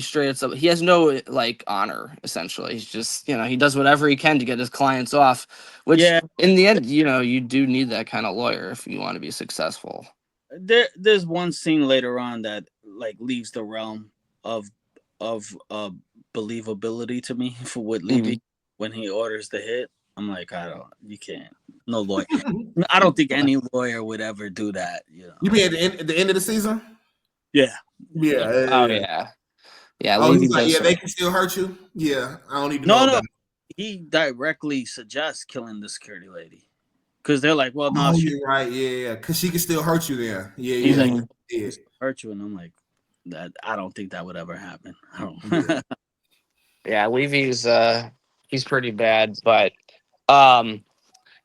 straight up, he has no like honor, essentially. He's just, he does whatever he can to get his clients off, which yeah. in the end, you do need that kind of lawyer if you want to be successful. There's one scene later on that like leaves the realm of believability to me for what Levy when he orders the hit. I'm like, you can't. No lawyer. I don't think any lawyer would ever do that. You mean at the end of the season? Yeah. Yeah. Oh yeah. Yeah, Oh, Levy he's like, does yeah, some. they can still hurt you. Yeah, I don't need to know No, about it. he directly suggests killing the security lady because they're like, well, no, Oh, she you're right. Yeah, because she can still hurt you there. Yeah, he's yeah. like, Yeah. hurt you, and I'm like, that I don't think that would ever happen. I don't. Yeah. Yeah, Levy's he's pretty bad, but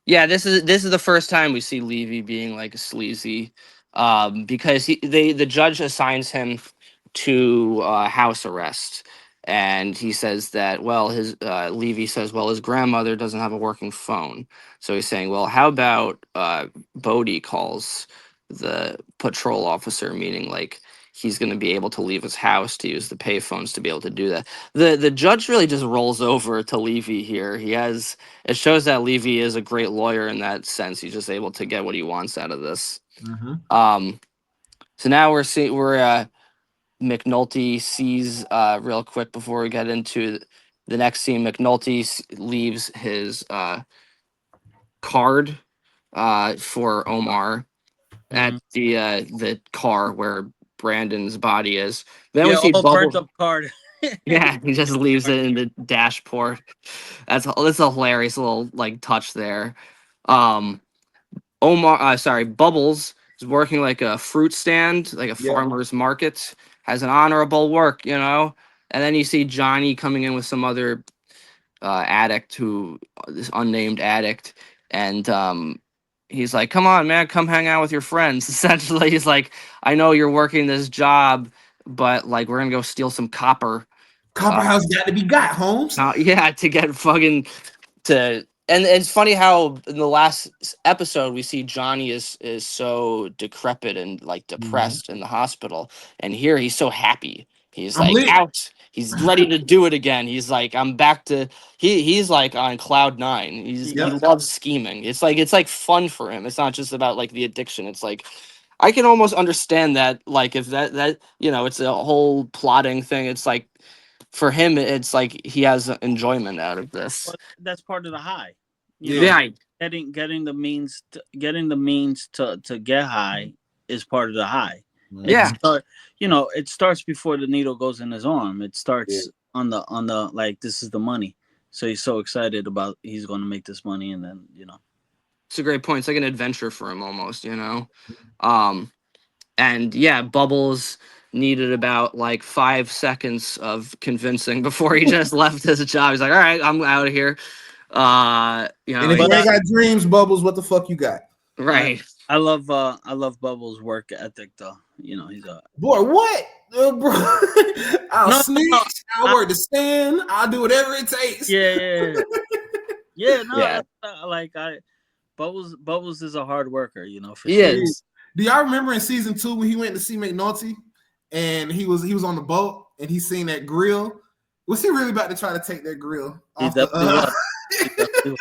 yeah, this is the first time we see Levy being like sleazy, because the judge assigns him to house arrest, and he says that his Levy says his grandmother doesn't have a working phone, so he's saying how about Bodie calls the patrol officer, meaning like he's going to be able to leave his house to use the payphones to be able to do that. The judge really just rolls over to Levy here. It shows that Levy is a great lawyer in that sense. He's just able to get what he wants out of this. So now we're McNulty sees real quick before we get into the next scene. McNulty leaves his card for Omar at the car where Brandon's body is. Then we see burnt Bubbles. up card. Yeah, he just leaves it in the dashboard. That's a hilarious little like touch there. Bubbles is working like a fruit stand, like a farmer's market, has an honorable work, and then you see Johnny coming in with some other this unnamed addict, and he's like, come on, man, come hang out with your friends. Essentially, he's like, I know you're working this job, but like we're gonna go steal some copper. Copper House got to be got, Holmes. Yeah, to get fucking to. And it's funny how in the last episode we see Johnny is so decrepit and like depressed in the hospital, and here he's so happy. He's I'm like lit. out. He's ready to do it again. He's like, I'm back to. He's like on cloud nine. He loves scheming. It's like fun for him. It's not just about like the addiction. It's like I can almost understand that. Like if that it's a whole plotting thing. It's like for him, it's like he has enjoyment out of this. Well, that's part of the high. Getting the means to get high is part of the high. Yeah. It starts before the needle goes in his arm. It starts on the like this is the money. So he's so excited about he's going to make this money, and then It's a great point. It's like an adventure for him almost, And yeah, Bubbles needed about like 5 seconds of convincing before he just left his job. He's like, all right, I'm out of here. And if you ain't got dreams, Bubbles, what the fuck you got? Right. I love Bubbles' work ethic though. He's a boy. What, bro? I'll snitch. I'll work the stand. I'll do whatever it takes. Yeah. Bubbles is a hard worker. For He sure. is. Do y'all remember in season 2 when he went to see McNulty and he was on the boat and he seen that grill? Was he really about to try to take that grill off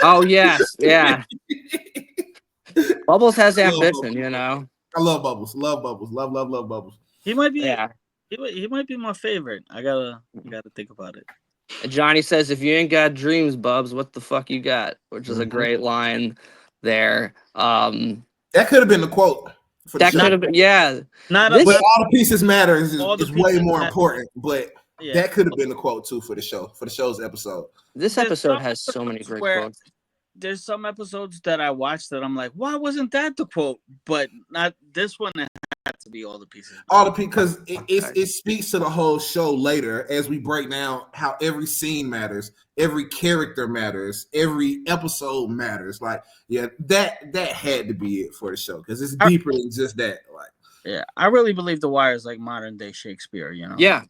Oh yes, yeah. Bubbles has ambition, I love Bubbles. Love Bubbles. Love Bubbles. He might be. Yeah. He might be my favorite. I gotta think about it. Johnny says, "If you ain't got dreams, Bubs, what the fuck you got?" Which is a great line there. That could have been the quote. That could have been, yeah. But all the pieces matter is way more important. But that could have been the quote too for the show's episode. This episode has so many great quotes. There's some episodes that I watched that I'm like, why wasn't that the quote? But not this one. It had to be all the pieces. Because it speaks to the whole show later as we break down how every scene matters, every character matters, every episode matters. Like, yeah, that had to be it for the show because it's deeper than just that. Like, yeah, I really believe The Wire is like modern day Shakespeare. Yeah.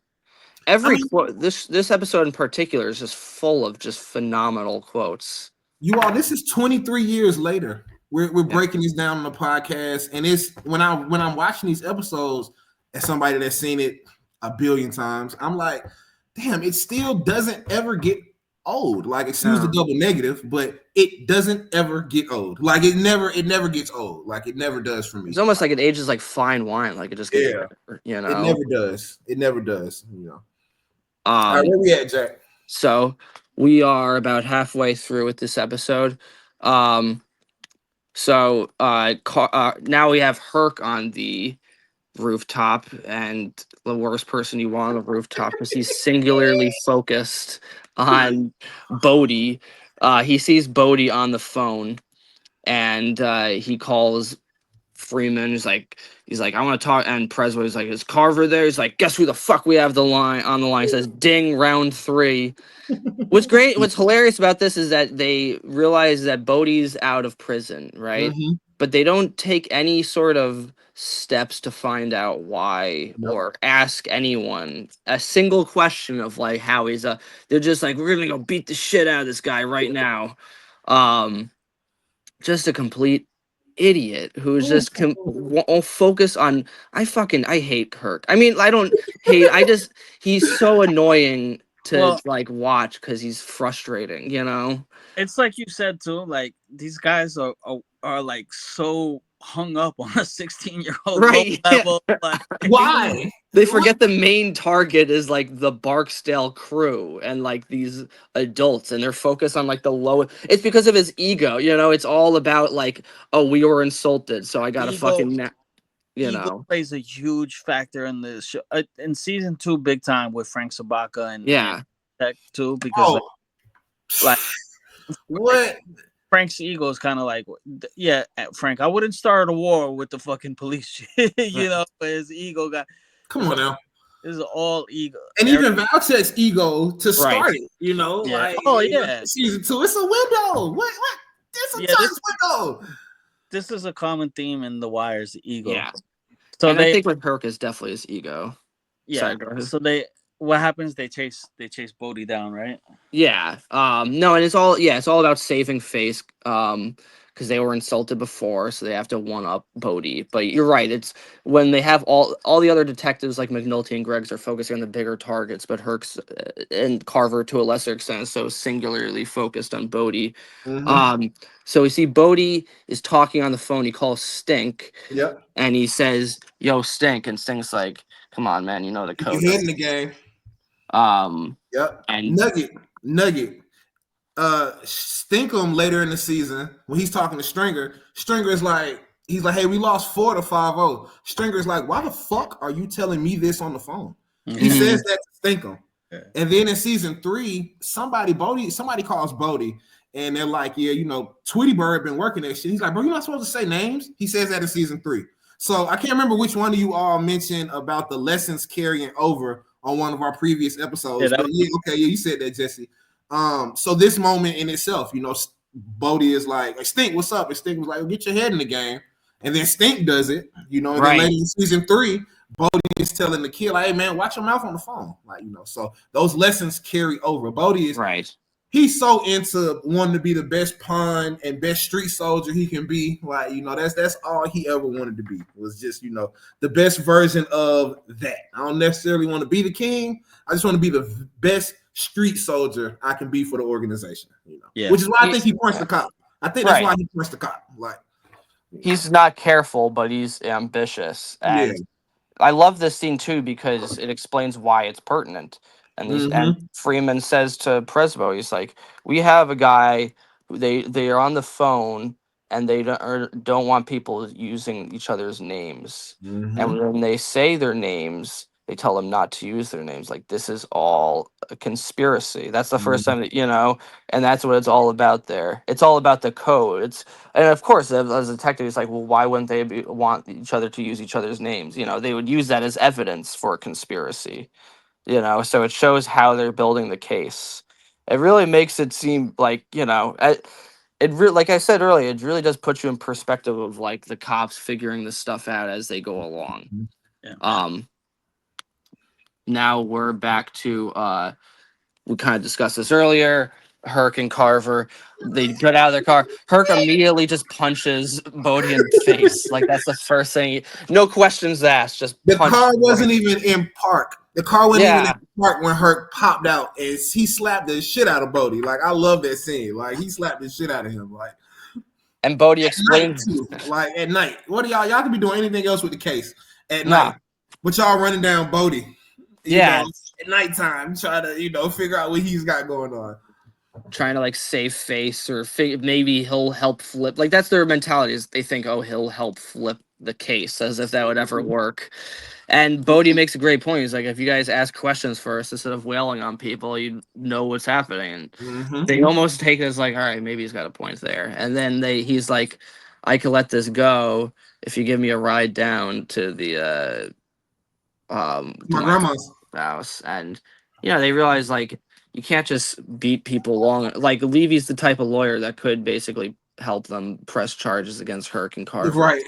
Every quote, this episode in particular is just full of just phenomenal quotes. You all, this is 23 years later. We're breaking this down on the podcast, and it's when I'm watching these episodes as somebody that's seen it a billion times, I'm like, damn, it still doesn't ever get old. Like, excuse the double negative, but it doesn't ever get old. Like, it never gets old. Like, it never does for me. It's almost like it ages like fine wine. Like, it just gets better, It never does. It never does. All right, where we at, Jack? So we are about halfway through with this episode. Now we have Herc on the rooftop, and the worst person you want on the rooftop because he's singularly focused on Bodie. He sees Bodie on the phone, and he calls Freeman. He's like, I want to talk. And Preswell is like, is Carver there? He's like, guess who the fuck we have on the line? He says, ding, round 3. What's hilarious about this is that they realize that Bodie's out of prison, right? Mm-hmm. But they don't take any sort of steps to find out why or ask anyone a single question of like how he's they're just like, we're gonna go beat the shit out of this guy right now. Just a complete idiot who's just focus on I hate Kirk. I mean, I don't hate, he's so annoying to like watch because he's frustrating, It's like you said too, like these guys are like so hung up on a 16-year-old level. Like, why? They forget the main target is like the Barksdale crew and like these adults, and they're focused on like the low. It's because of his ego, it's all about like, oh, we were insulted, so I gotta ego plays a huge factor in the show in season 2, big time with Frank Sabaka and Tech too, because like what Frank's ego is kind of like, yeah, Frank, I wouldn't start a war with the fucking police, but his ego got. Come on now. This is all ego. And even Valchek's ego to start it, like, season 2, it's a window. What? It's a window. This is a common theme in The Wire's ego. Yeah. So I think with Herc is definitely his ego. Yeah. Sorry, what happens? They chase Bodie down, right? Yeah. No, and it's all about saving face. Because they were insulted before, so they have to one up Bodie. But you're right. It's when they have all the other detectives like McNulty and Greggs are focusing on the bigger targets, but Herc's and Carver to a lesser extent is so singularly focused on Bodie. Mm-hmm. So we see Bodie is talking on the phone. He calls Stink. Yep. And he says, "Yo, Stink," and Stink's like, "Come on, man, you know the code." You're hitting the game. Yep. And Nugget. Stinkum later in the season when he's talking to Stringer is like, he's like, hey, we lost 4 to 5-0. Stringer's like, why the fuck are you telling me this on the phone? Mm-hmm. He says that to Stinkum. And then in season 3, somebody calls Bodie, and they're like, yeah, Tweety Bird been working that shit. He's like, bro, you're not supposed to say names. He says that in season 3. So I can't remember which one of you all mentioned about the lessons carrying over on one of our previous episodes. But you said that, Jesse. So this moment in itself, Bodie is like, Stink, what's up? And Stink was like, get your head in the game. And then Stink does it, and then later in season 3, Bodie is telling the kid, like, hey man, watch your mouth on the phone. Like, so those lessons carry over. Bodie is he's so into wanting to be the best pawn and best street soldier he can be. Like, that's all he ever wanted to be, was just, the best version of that. I don't necessarily want to be the king. I just want to be the best street soldier I can be for the organization. Which is why I think he punched the cop. I think that's why he punched the cop. Like, he's not careful, but he's ambitious. And I love this scene too because it explains why it's pertinent. And and Freeman says to Presbo, he's like, we have a guy who they are on the phone and they don't want people using each other's names. And when they say their names, they tell them not to use their names. Like, this is all a conspiracy. That's the first time that, and that's what it's all about there. It's all about the code. And of course, as a detective, it's like, well, why wouldn't they want each other to use each other's names? They would use that as evidence for a conspiracy, so it shows how they're building the case. It really makes it seem like, like I said earlier, it really does put you in perspective of like the cops figuring this stuff out as they go along. Now we're back to we kind of discussed this earlier. Herc and Carver, they get out of their car. Herc immediately just punches Bodie in the face. Like, that's the first thing. No questions asked. Just the car wasn't even in park. The car wasn't even in park when Herc popped out and he slapped the shit out of Bodie. Like, I love that scene. Like, he slapped the shit out of him. Like, and Bodie explained, like, at night. What are y'all? Y'all can be doing anything else with the case at night, but y'all running down Bodie. At nighttime, try to figure out what he's got going on. Trying to like save face or maybe he'll help flip. Like, that's their mentality, is they think, oh, he'll help flip the case, as if that would ever work. And Bodie makes a great point. He's like, if you guys ask questions first instead of wailing on people, you know what's happening. And they almost take it as like, all right, maybe he's got a point there. And then he's like, I could let this go if you give me a ride down to the my grandma's house. And they realize, like, you can't just beat people long. Like, Levy's the type of lawyer that could basically help them press charges against Herc and Carver. Right.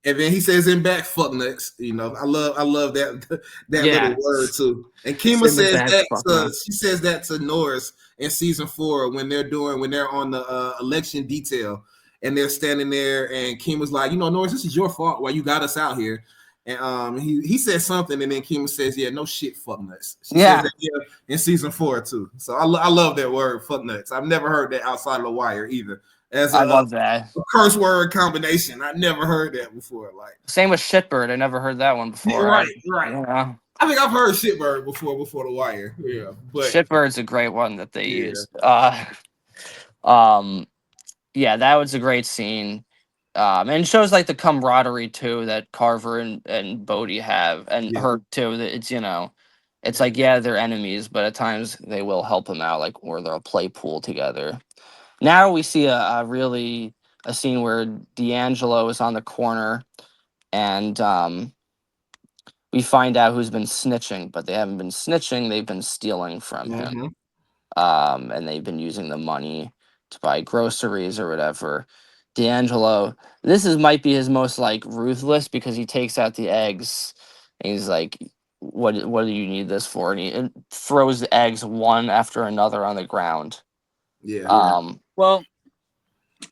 And then he says in back, fuck nuts. I love that little word too. And Kima says that she says that to Norris in season 4 when they're on the election detail and they're standing there and Kima's like, Norris, this is your fault why you got us out here. And he said something, and then Kima says, "Yeah, no shit, fuck nuts." She says that, in season 4 too. So I love that word, fuck nuts. I've never heard that outside of The Wire either. I love that curse word combination. I never heard that before. Like, same with shitbird. I never heard that one before. Right. Yeah. I think I've heard shitbird before The Wire. Yeah, but shitbird's a great one that they use. That was a great scene. And it shows like the camaraderie too that Carver and Bodie have, and Herc too. That it's it's like, they're enemies, but at times they will help him out, like, or they'll play pool together. Now we see a scene where D'Angelo is on the corner, and we find out who's been snitching, but they haven't been snitching; they've been stealing from him, and they've been using the money to buy groceries or whatever. D'Angelo, might be his most like ruthless, because he takes out the eggs and he's like, what do you need this for? And he throws the eggs one after another on the ground. Well,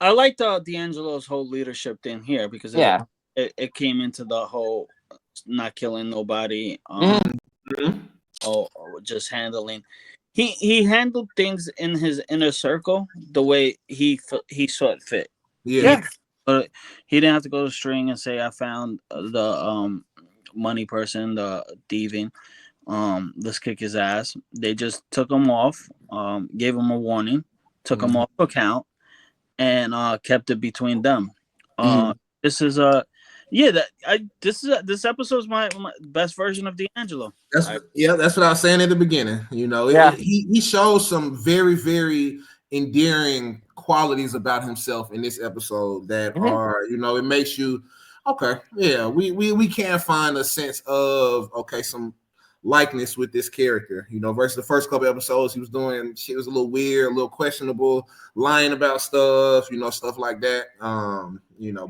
I liked D'Angelo's whole leadership thing here, because it came into the whole not killing nobody, or just handling. He handled things in his inner circle the way he saw it fit. But he didn't have to go to String and say, I found the money person, the thieving. Let's kick his ass. They just took him off, gave him a warning, took him off account, and kept it between them. This is Yeah, this episode is my best version of D'Angelo. That's I yeah, that's what I was saying at the beginning. Yeah. He shows some very very endearing qualities about himself in this episode that Hmm. are it makes you okay. Yeah, we can find a sense of okay some likeness with this character. Versus the first couple episodes, he was doing shit was a little weird, a little questionable, lying about stuff, stuff like that.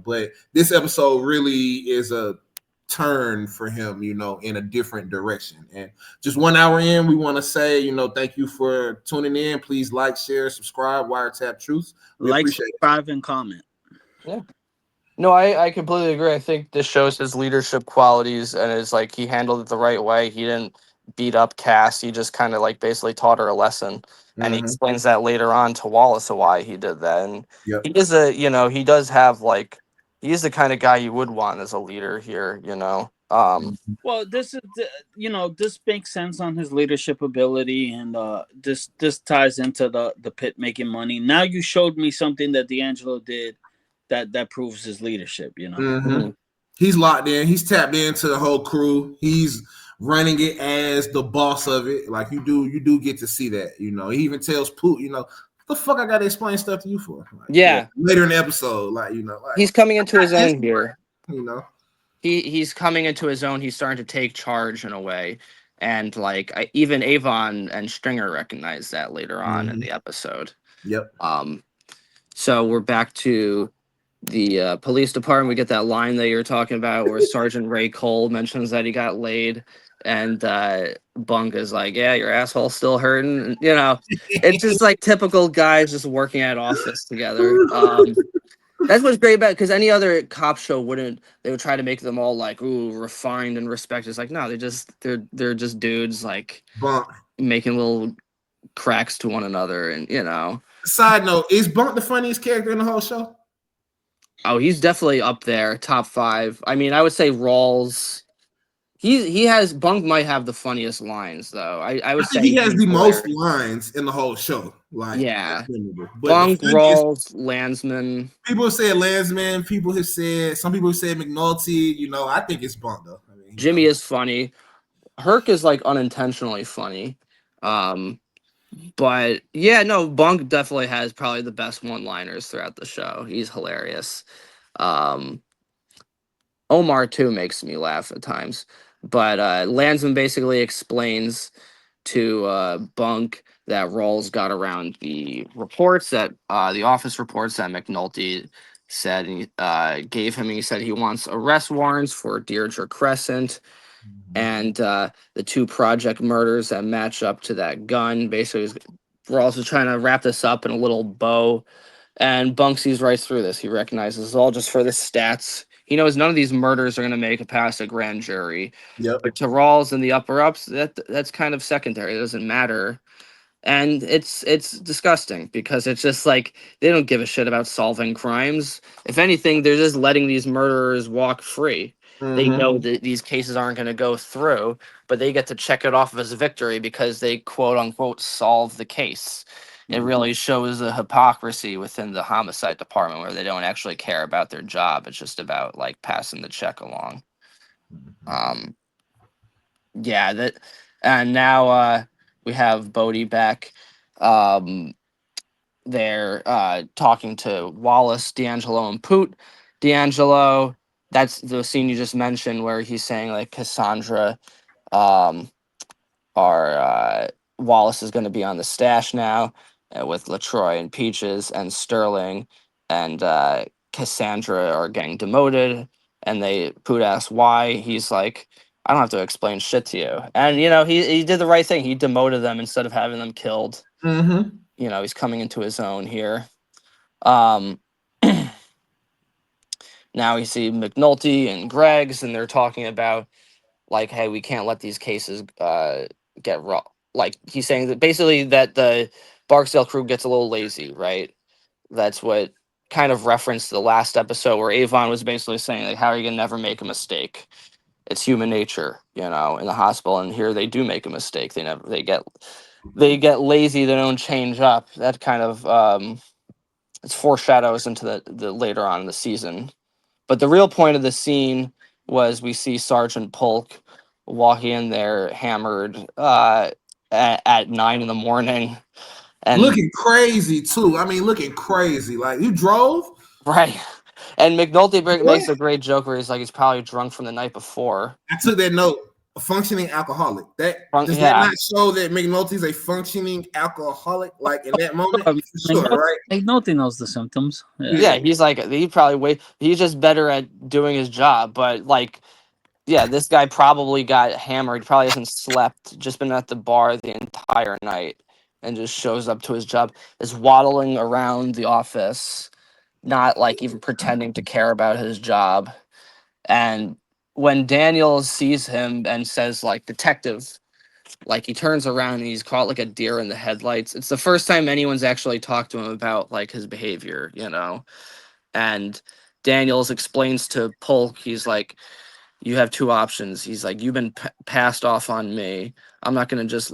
But this episode really is a turn for him, in a different direction. And just 1 hour in, we want to say, thank you for tuning in. Please like, share, subscribe, Wiretap Truth. We like, appreciate it. subscribe, and comment. Yeah. No, I completely agree. I think this shows his leadership qualities and is like he handled it the right way. He didn't beat up Cass. He just kind of like basically taught her a lesson. And he Mm-hmm. explains that later on to Wallace of why he did that. And Yep. he is he does have like he is the kind of guy you would want as a leader here. Well, this makes sense on his leadership ability, and this ties into the pit making money. Now you showed me something that D'Angelo did that proves his leadership. Mm-hmm. Mhm. He's locked in. He's tapped into the whole crew. He's running it as the boss of it. Like you do get to see that. He even tells Poot, the fuck I gotta explain stuff to you for. Like, yeah, Yeah. later in the episode, like He's coming into his this, own here. you know. He's coming into his own. He's starting to take charge in a way, and like even Avon and Stringer recognize that later on in Mm-hmm. the episode. Yep. So we're back to the police department. We get that line that you're talking about where Sergeant Ray Cole mentions that he got laid, and Bunk is like, "Yeah, your asshole's still hurting." And, it's just like typical guys just working at office together. That's what's great about it, because any other cop show wouldn't. They would try to make them all like ooh refined and respected. It's like no, they're just dudes like Bunk. making little cracks to one another, and Side note: Is Bunk the funniest character in the whole show? Oh, he's definitely up there, top five. I mean, I would say Rawls. He has Bunk might have the funniest lines though. I I would think say he has he's the most hilarious. lines in the whole show. Like Yeah, memorable. But the Bunk, funniest Rawls, Landsman. people have said Landsman. Some people have said McNulty. I think it's Bunk though. I mean, Jimmy is funny. Herc is like unintentionally funny. Um, but yeah, no, Bunk definitely has probably the best one-liners throughout the show. He's hilarious. Um, Omar too makes me laugh at times. But Landsman basically explains to Bunk that Rawls got around the reports that the office reports that McNulty said gave him. He said he wants arrest warrants for Deirdre Crescent and the two project murders that match up to that gun. Basically, Rawls is trying to wrap this up in a little bow, and Bunk sees right through this. He recognizes it's all just for the stats. He knows none of these murders are going to make it past a grand jury. yep. But to Rawls and the upper ups, that's kind of secondary. It doesn't matter. And it's disgusting because it's just like they don't give a shit about solving crimes. If anything, they're just letting these murderers walk free. They Mm-hmm. know that these cases aren't going to go through, but they get to check it off as a victory because they quote unquote solve the case. It really shows a hypocrisy within the homicide department where they don't actually care about their job. It's just about like passing the check along. Um, yeah, that, and now we have Bodie back. Um, they're talking to Wallace, D'Angelo, and Poot. D'Angelo, that's the scene you just mentioned where he's saying like Cassandra, um, our Wallace is going to be on the stash now with Latroy and Peaches and Sterling and Cassandra are getting demoted. And they Poot asks why. He's like, I don't have to explain shit to you. And he did the right thing. He demoted them instead of having them killed. Mm-hmm. He's coming into his own here. Um, now we see McNulty and Greg's, and they're talking about like, hey, we can't let these cases get raw. Like he's saying that basically that the Barksdale crew gets a little lazy, right? That's what kind of referenced the last episode where Avon was basically saying like, how are you gonna never make a mistake? It's human nature, in the hospital. And here they do make a mistake. They get lazy. They don't change up. That kind of it's foreshadows into the later on in the season But the real point of the scene was we see Sergeant Polk walking in there hammered at 9 in the morning. And looking crazy too. I mean, looking crazy. Like, you drove? right. And McNulty makes What? a great joke where he's like, he's probably drunk from the night before. I took that note. A functioning alcoholic. That does that Yeah. not show that McNulty's a functioning alcoholic? Like, in that moment, for sure, right? McNulty knows the symptoms. Yeah, he's like, he's just better at doing his job. But like, yeah, this guy probably got hammered. He probably hasn't slept, just been at the bar the entire night, and just shows up to his job, is waddling around the office, not like even pretending to care about his job. And when Daniel sees him and says, like, detective, like, he turns around and he's caught like a deer in the headlights. It's the first time anyone's actually talked to him about like his behavior, you know. And Daniels explains to Polk, he's like, you have two options. He's like, you've been passed off on me. I'm not going to just,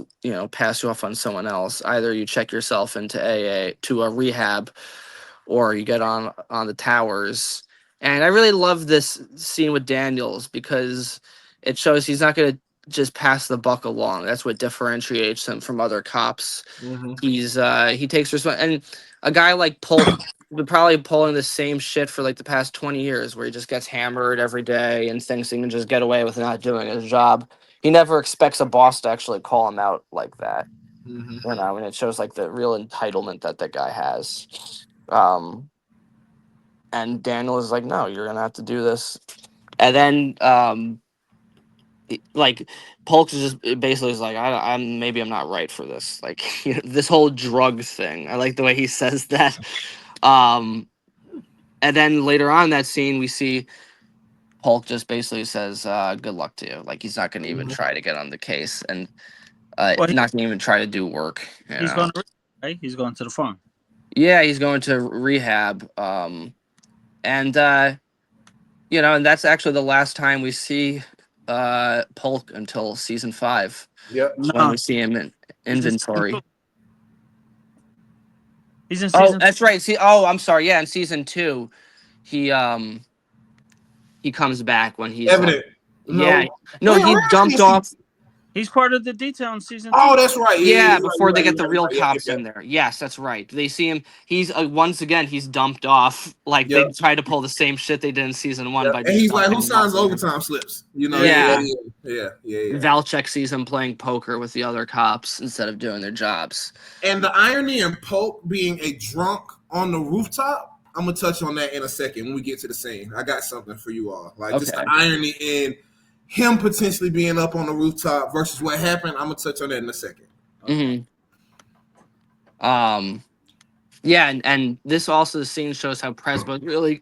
pass you off on someone else. Either you check yourself into to a rehab, or you get on the towers. And I really love this scene with Daniels because it shows he's not going to just pass the buck along. That's what differentiates him from other cops. Mm-hmm. He takes responsibility. And a guy like Polk been probably pulling the same shit for like the past 20 years, where he just gets hammered every day and thinks he can just get away with not doing his job. He never expects a boss to actually call him out like that. Mm-hmm. And it shows like the real entitlement that guy has. And Daniel is like, no, you're gonna have to do this. And then like Polk is just basically is like, I'm maybe I'm not right for this. Like, this whole drug thing. I like the way he says that. And then later on in that scene, we see Polk just basically says, good luck to you. Like, he's not going to even try to get on the case, and Well, not going to even try to do work. he's going to right? He's going to the farm. Yeah, he's going to rehab. And that's actually the last time we see Polk until season 5. Yep. When we see him in inventory. He's in season. That's right. I'm sorry. Yeah, in season 2, he comes back when he's evident. He dumped off. He's part of the detail in season 2. Oh, that's right. Yeah, before they get the real cops in there. Yes, that's right. They see him. He's once again he's dumped off. Like, they try to pull the same shit they did in season 1. And he's like, who signs overtime slips? Yeah. Valchek sees him playing poker with the other cops instead of doing their jobs. And the irony in Polk being a drunk on the rooftop, I'm gonna touch on that in a second when we get to the scene. I got something for you all. Just the irony in him potentially being up on the rooftop versus what happened. I'm gonna touch on that in a second. Mm-hmm. And this also, the scene shows how Presbo's really,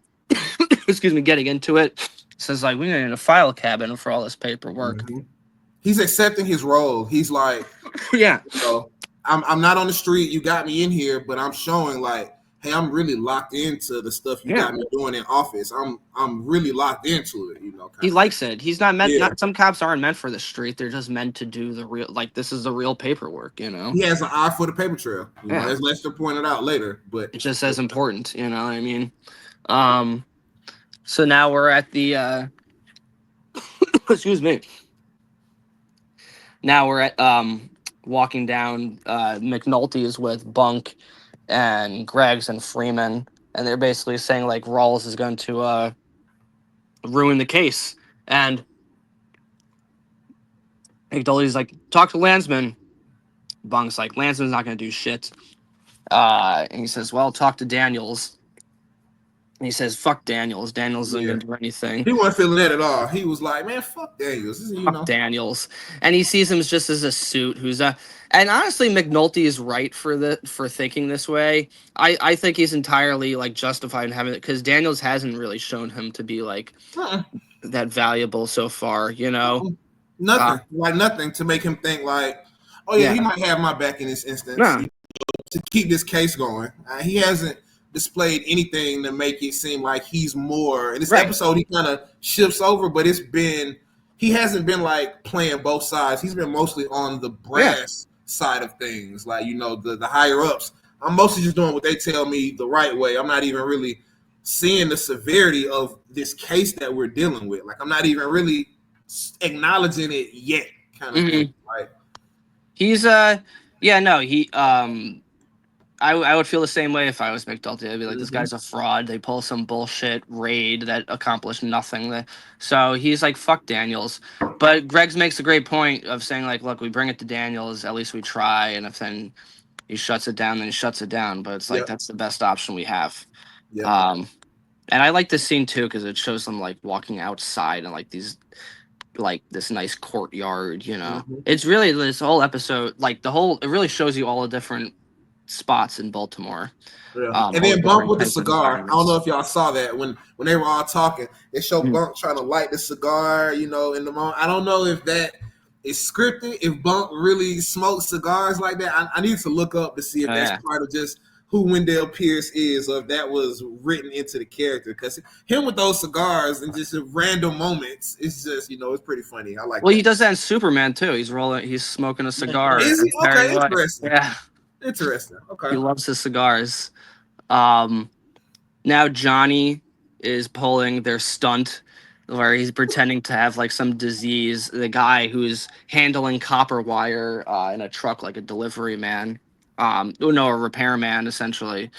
getting into it. Says like, we're in a file cabinet for all this paperwork. Mm-hmm. He's accepting his role. He's like, yeah. I'm not on the street. You got me in here, but I'm showing like, hey, I'm really locked into the stuff you got me doing in office. I'm really locked into it, He likes it. He's not meant. Not some cops aren't meant for the street. They're just meant to do the real. Like, this is the real paperwork. He has an eye for the paper trail. As Lester pointed out later, but it's just as important. You know what I mean? So now we're at the. Excuse me. Now we're at walking down. McNulty is with Bunk and Greggs and Freeman, and they're basically saying like Rawls is going to ruin the case. And McNulty's like, talk to Landsman. Bunk's like, Landsman's not going to do shit. And he says, well, talk to Daniels. And he says, fuck Daniels. Daniels isn't going to do anything. He wasn't feeling that at all. He was like, man, fuck Daniels. Fuck Daniels. And he sees him just as a suit who's a... And honestly, McNulty is right for thinking this way. I think he's entirely like justified in having it, because Daniels hasn't really shown him to be like that valuable so far, Nothing. Nothing to make him think like, oh yeah, he might have my back in this instance to keep this case going. He hasn't displayed anything to make it seem like he's more. In this episode, he kind of shifts over, but he hasn't been like playing both sides. He's been mostly on the brass side of things, like the higher ups. I'm mostly just doing what they tell me the right way. I'm not even really seeing the severity of this case that we're dealing with. Like, I'm not even really acknowledging it yet, kind of thing. Right? He's I would feel the same way if I was McNulty. I'd be like, this guy's a fraud. They pull some bullshit raid that accomplished nothing. So he's like, fuck Daniels. But Greg's makes a great point of saying, like, look, we bring it to Daniels, at least we try, and if then he shuts it down, then he shuts it down. But it's like, that's the best option we have. And I like this scene too, because it shows them like walking outside and like these like this nice courtyard, you know. It's really this whole episode, like it really shows you all the different spots in Baltimore. And then Bunk with the cigar. I don't know if y'all saw that when they were all talking. They showed Bunk trying to light the cigar, you know, in the moment. I don't know if that is scripted, if Bunk really smokes cigars like that. I need to look up to see if that's part of just who Wendell Pierce is, or if that was written into the character. Because him with those cigars and just random moments, it's just, you know, it's pretty funny. I like. Well, he does that in Superman too. He's smoking a cigar. Is he? Okay, interesting. Yeah. Interesting. Okay. He loves his cigars. Now Johnny is pulling their stunt where he's pretending to have like some disease. The guy who's handling copper wire in a truck, like a delivery man, a repairman essentially,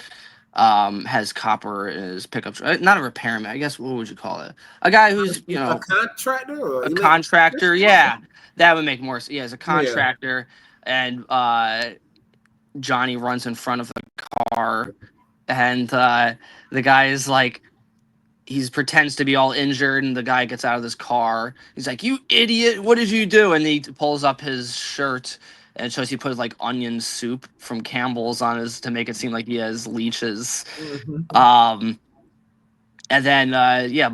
has copper in his pickup truck. Not a repairman, I guess. What would you call it? A guy who's, you know, a contractor. Or a contractor. Yeah, that would make more sense. Yeah, as a contractor, and Johnny runs in front of the car, and the guy is like, he pretends to be all injured, and the guy gets out of his car. He's like, "You idiot! What did you do?" And he pulls up his shirt, and it shows he put like onion soup from Campbell's on his to make it seem like he has leeches. And then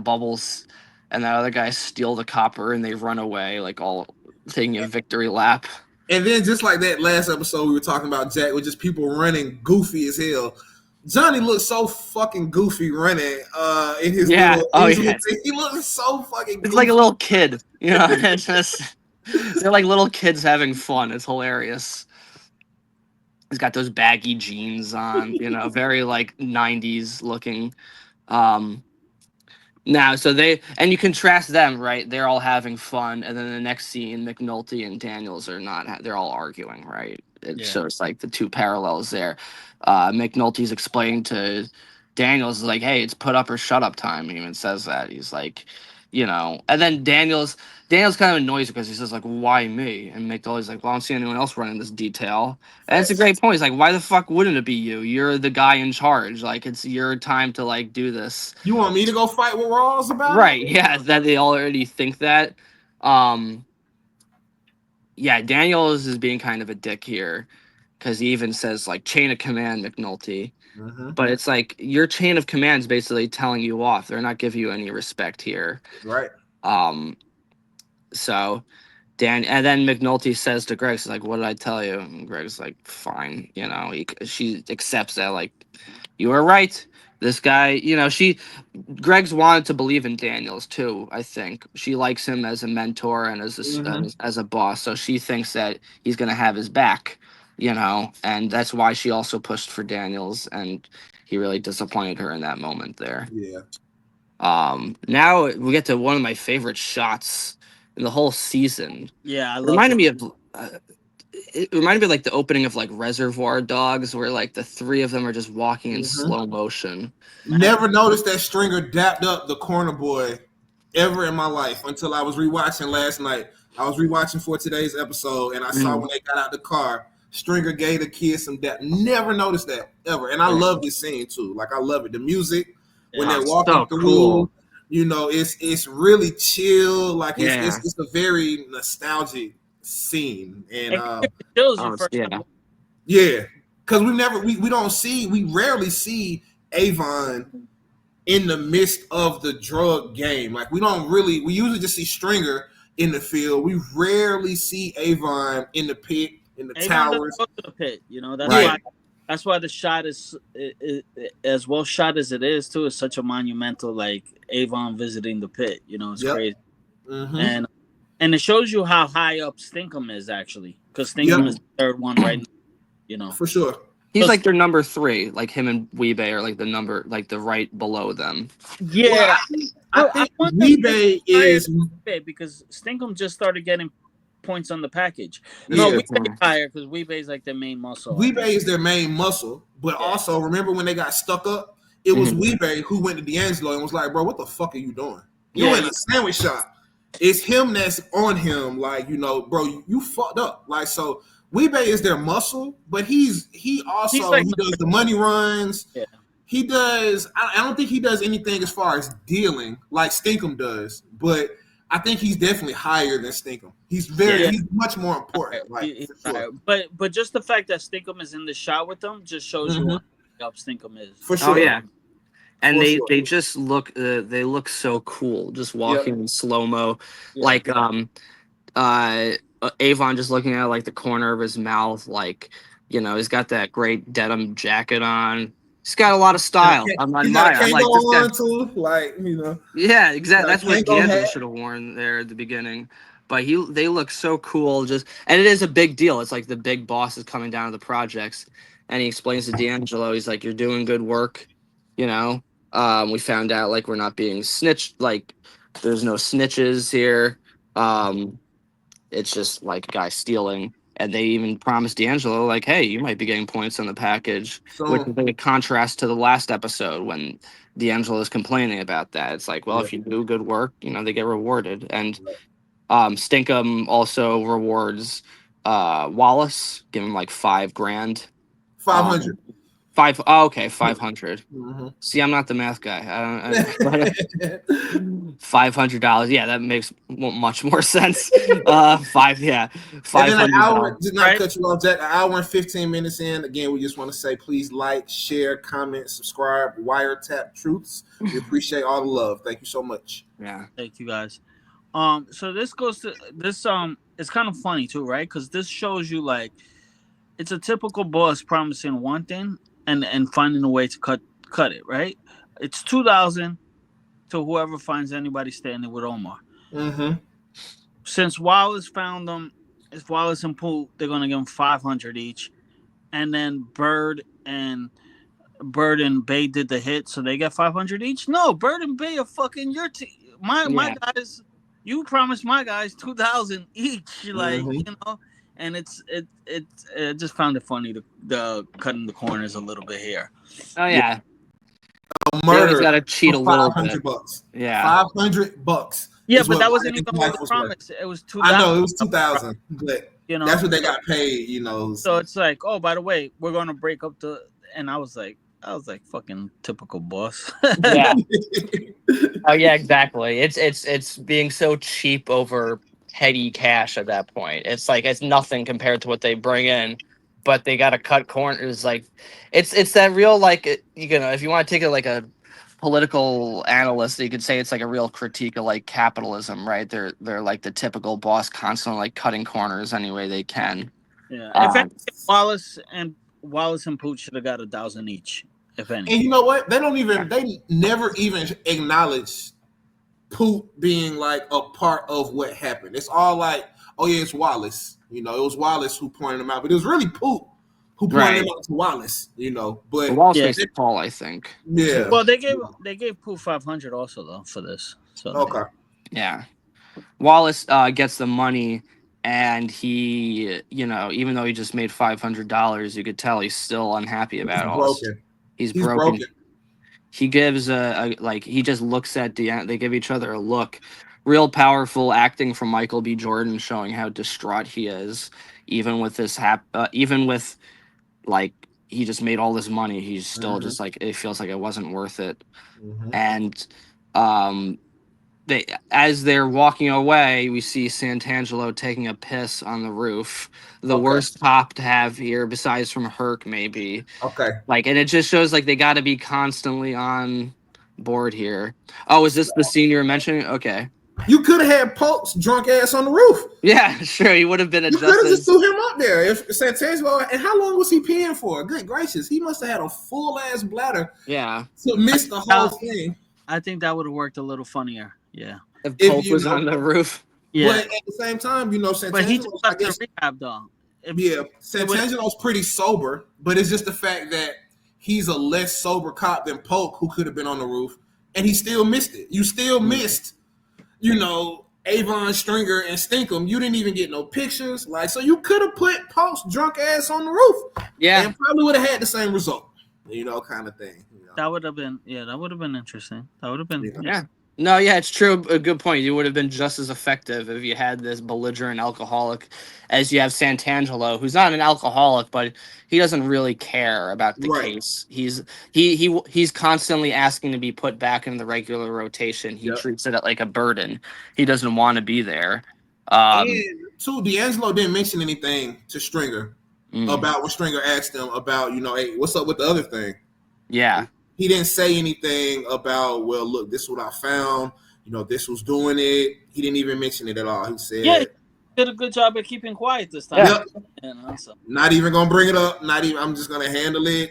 Bubbles and that other guy steal the copper, and they run away, like all taking a victory lap. And then just like that last episode we were talking about, Jack, with just people running goofy as hell. Johnny looks so fucking goofy running in his little he looks so fucking goofy. It's like a little kid, you know. It's just, they're like little kids having fun. It's hilarious. He's got those baggy jeans on, you know, very like 90s looking. Now, so you contrast them, right? They're all having fun, and then the next scene, McNulty and Daniels are not. They're all arguing, right? It shows like the two parallels there. McNulty's explaining to Daniels, like, "Hey, it's put up or shut up time." He even says that. He's like, you know, and then Daniels kind of annoys because he says like, "Why me?" And McNulty's like, "Well, I don't see anyone else running this detail." And it's a great point. He's like, "Why the fuck wouldn't it be you? You're the guy in charge. Like, it's your time to like do this." You want me to go fight with Rawls about right? It? Yeah, that they already think that. Yeah, Daniels is being kind of a dick here because he even says like chain of command, McNulty. But it's like your chain of command is basically telling you off. They're not giving you any respect here. Right. So and then McNulty says to Greg, he's like, "What did I tell you?" And Greg's like, "Fine." You know, she accepts that, like, you were right. This guy, you know, Greg's wanted to believe in Daniels too. I think she likes him as a mentor and as a boss. So she thinks that he's going to have his back, you know, and that's why she also pushed for Daniels, and he really disappointed her in that moment there. Yeah. Now we get to one of my favorite shots in the whole season. Yeah, I love it reminded me of like the opening of like Reservoir Dogs, where like the three of them are just walking in slow motion. Never noticed that Stringer dapped up the corner boy ever in my life until I was rewatching last night. I was rewatching for today's episode, and I saw when they got out the car, Stringer gave the kid some dap. Never noticed that ever, and I love this scene too. Like, I love it. The music when they're walking through. Cool. You know, it's really chill. Like, it's a very nostalgic scene, and because we rarely see Avon in the midst of the drug game. Like, we usually just see Stringer in the field. We rarely see Avon in the pit, in the towers. Go to the pit, you know. That's why the shot is as well shot as it is too. Is such a monumental, like, Avon visiting the pit. You know, it's crazy, and it shows you how high up Stinkum is, actually, because Stinkum is the third one right now. You know, for sure. He's like their number 3. Like him and Weebay are like the right below them. Yeah, I think Weebay is because Stinkum just started getting points on the package. Yeah. No, Weebay higher because Weebay is like their main muscle. Weebay is their main muscle, but also remember when they got stuck up, it was Weebay who went to D'Angelo and was like, "Bro, what the fuck are you doing? You in a sandwich shop." It's him that's on him, like, you know, bro, you fucked up. Like, so Weebay is their muscle, but he also he does the money runs. Yeah. He does. I don't think he does anything as far as dealing like Stinkum does, but I think he's definitely higher than Stinkum. He's he's much more important. Like, sure. But just the fact that Stinkum is in the shot with them just shows you what up Stinkum is. For sure. Oh yeah. And they just look they look so cool just walking in slow-mo. Like Avon just looking at like the corner of his mouth, like, you know, he's got that great denim jacket on. He's got a lot of style. I'm like, too, like, you know. Yeah, exactly. That's what D'Angelo should have worn there at the beginning. But they look so cool. And it is a big deal. It's like the big boss is coming down to the projects, and he explains to D'Angelo, he's like, "You're doing good work, you know. We found out like we're not being snitched. Like, there's no snitches here. It's just like a guy stealing." And they even promised D'Angelo, like, "Hey, you might be getting points on the package," which is like a contrast to the last episode when D'Angelo is complaining about that. It's like, well, if you do good work, you know, they get rewarded. And Stinkum also rewards Wallace, give him like $5,000. 500. 500. See, I'm not the math guy. $500. Yeah, that makes much more sense. $500. And then an hour, did not cut you off, Jack. An hour and 15 minutes in. Again, we just want to say, please like, share, comment, subscribe. Wiretapped Truths. We appreciate all the love. Thank you so much. Yeah, thank you guys. So this goes to this. It's kind of funny too, right? Because this shows you like it's a typical boss promising one thing and finding a way to cut it, right? It's 2,000 to whoever finds anybody standing with Omar. Since Wallace found them, if Wallace and Pooh, they're gonna give them 500 each, and then Bird and Bay did the hit, so they get 500 each. No, Bird and Bay are fucking your team. My guys, you promised my guys 2,000 each, like you know. And I just found it funny the cutting the corners a little bit here. Oh yeah, murder. Got to cheat a little bit. $500. Yeah, $500. Yeah, but that wasn't even what was promised. It was 2,000. I know it was 2,000, but you know that's what they got paid. You know, so it's like, oh, by the way, we're gonna break up and I was like, fucking typical boss. Yeah. Oh yeah, exactly. It's being so cheap over petty cash at that point. It's like it's nothing compared to what they bring in, but they got to cut corners. Like it's that real, like, you know, if you want to take it like a political analyst, you could say it's like a real critique of like capitalism, right? They're like the typical boss, constantly like cutting corners any way they can. Yeah. In fact, Wallace and Pooch should have got 1,000 each, if any. And you know what? They never even acknowledge Poop being like a part of what happened. It's all like, oh yeah, it's Wallace. You know, it was Wallace who pointed him out, but it was really Poop who pointed him out to Wallace. You know, but Wallace makes the call, I think. Yeah. Well, they gave Poop 500 also though for this. So okay. Yeah. Wallace gets the money, and he, you know, even though he just made $500, you could tell he's still unhappy about it. He's broken. He gives he just looks at Deanna. They give each other a look. Real powerful acting from Michael B. Jordan, showing how distraught he is, even with this even with like he just made all this money. He's still just like, it feels like it wasn't worth it. And as they're walking away, we see Santangelo taking a piss on the roof. The worst cop to have here, besides from Herc, maybe. Okay. Like, and it just shows like they got to be constantly on board here. Oh, is this the scene you were mentioning? Okay. You could have had Pulp's drunk ass on the roof. Yeah, sure. He would have been adjusted. You could have just threw him up there. If Santangelo, and how long was he peeing for? Good gracious, he must have had a full ass bladder. Yeah. To miss the whole thing. I think that would have worked a little funnier. Yeah. If Pope was on the roof. Yeah. But at the same time, you know, Santangelo, but he just left the rehab though. Yeah, Santangelo's pretty sober, but it's just the fact that he's a less sober cop than Polk, who could have been on the roof, and he still missed it. You still missed, Avon, Stringer, and Stinkum. You didn't even get no pictures. Like, so you could have put Polk's drunk ass on the roof. Yeah. And probably would have had the same result, kind of thing. That would have been interesting. That would have been Yeah. No, yeah, it's true. A good point. You would have been just as effective if you had this belligerent alcoholic as you have Santangelo, who's not an alcoholic, but he doesn't really care about the case. He's constantly asking to be put back in the regular rotation. He treats it like a burden. He doesn't want to be there. And too, D'Angelo didn't mention anything to Stringer about what Stringer asked him about, hey, what's up with the other thing? Yeah. He didn't say anything about, well, look, this is what I found. This was doing it. He didn't even mention it at all. He said, yeah, he did a good job at keeping quiet this time. Yep. Not even going to bring it up. Not even. I'm just going to handle it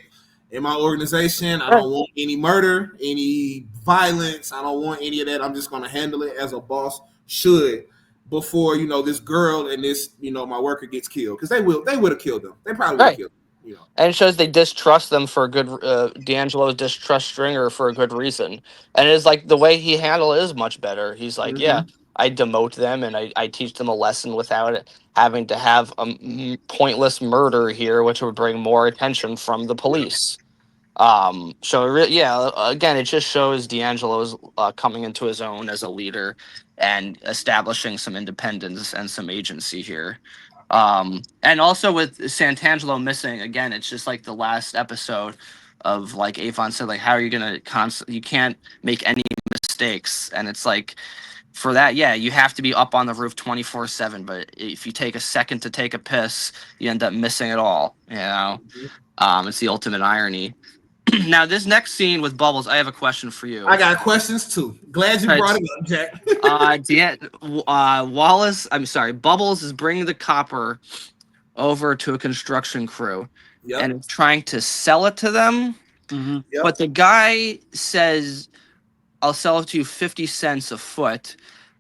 in my organization. I don't want any murder, any violence. I don't want any of that. I'm just going to handle it as a boss should before, this girl and this, my worker gets killed. Because they would have killed them. They probably would have killed them. And it shows they distrust them for a good. D'Angelo distrust Stringer for a good reason, and it's like the way he handled it is much better. He's like, I demote them and I teach them a lesson without it having to have a pointless murder here, which would bring more attention from the police. Again, it just shows D'Angelo's coming into his own as a leader and establishing some independence and some agency here. And also with Santangelo missing, again, it's just like the last episode of, like Avon said, like, how are you gonna you can't make any mistakes, and it's like, for that, you have to be up on the roof 24/7, but if you take a second to take a piss, you end up missing it all. It's the ultimate irony. Now, this next scene with Bubbles, I have a question for you. I got questions too. Glad you brought it up, Jack. Bubbles is bringing the copper over to a construction crew and is trying to sell it to them. Mm-hmm. But the guy says, I'll sell it to you 50 cents a foot.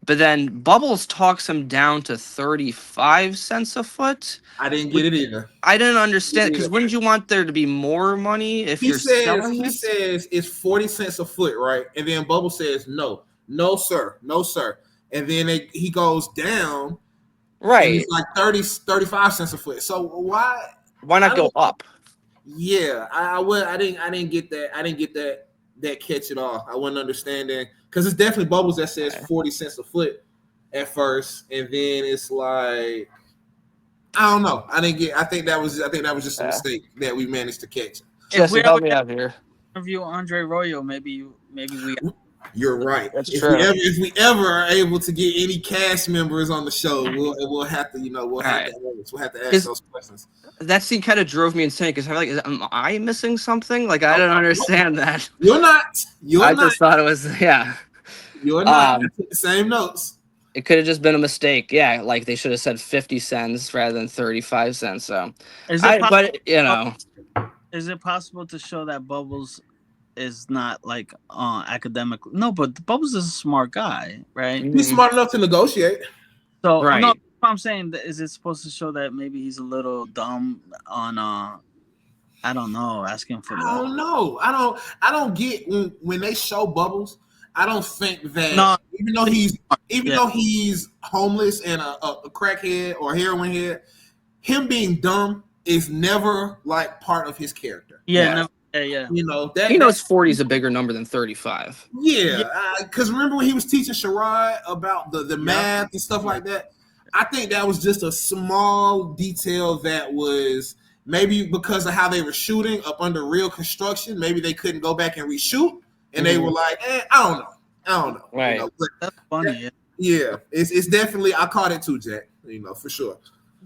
But then Bubbles talks him down to 35 cents a foot. I didn't get it either. I didn't understand, because wouldn't you want there to be more money if you're selling it? He says it's 40 cents a foot, right? And then Bubbles says, no, sir. And then he goes down. Right. It's like 35 cents a foot. So why not go up? Yeah, I didn't get that. I didn't get that catch at all. I wasn't understanding, because it's definitely Bubbles that says 40 cents a foot at first, and then it's like, I don't know. I think that was just a mistake that we managed to catch. Jesse, help me out here. Interview Andre Royo, maybe we. You're right. That's if true. If we ever are able to get any cast members on the show, we'll have to, we'll have to ask those questions. That scene kind of drove me insane, because I'm like, am I missing something? Like, I don't understand that. You're not. I just thought it was, You're not. I took the same notes. It could have just been a mistake. Yeah, like they should have said 50 cents rather than 35 cents. So, Is it possible to show that Bubbles is not like academic? No, but Bubbles is a smart guy, right? He's smart enough to negotiate. So, right. No, I'm saying, is it supposed to show that maybe he's a little dumb on I don't know, asking for I don't know. I don't get when they show Bubbles. I don't think that even though he's homeless and a crackhead or heroin head, him being dumb is never like part of his character. Yeah. That he knows 40 is a bigger number than 35. Yeah, because remember when he was teaching Sherrod about the math and stuff like that? I think that was just a small detail that was maybe because of how they were shooting up under real construction. Maybe they couldn't go back and reshoot, and they were like, I don't know. Right. That's funny. Yeah, it's definitely, I caught it too, Jack. For sure.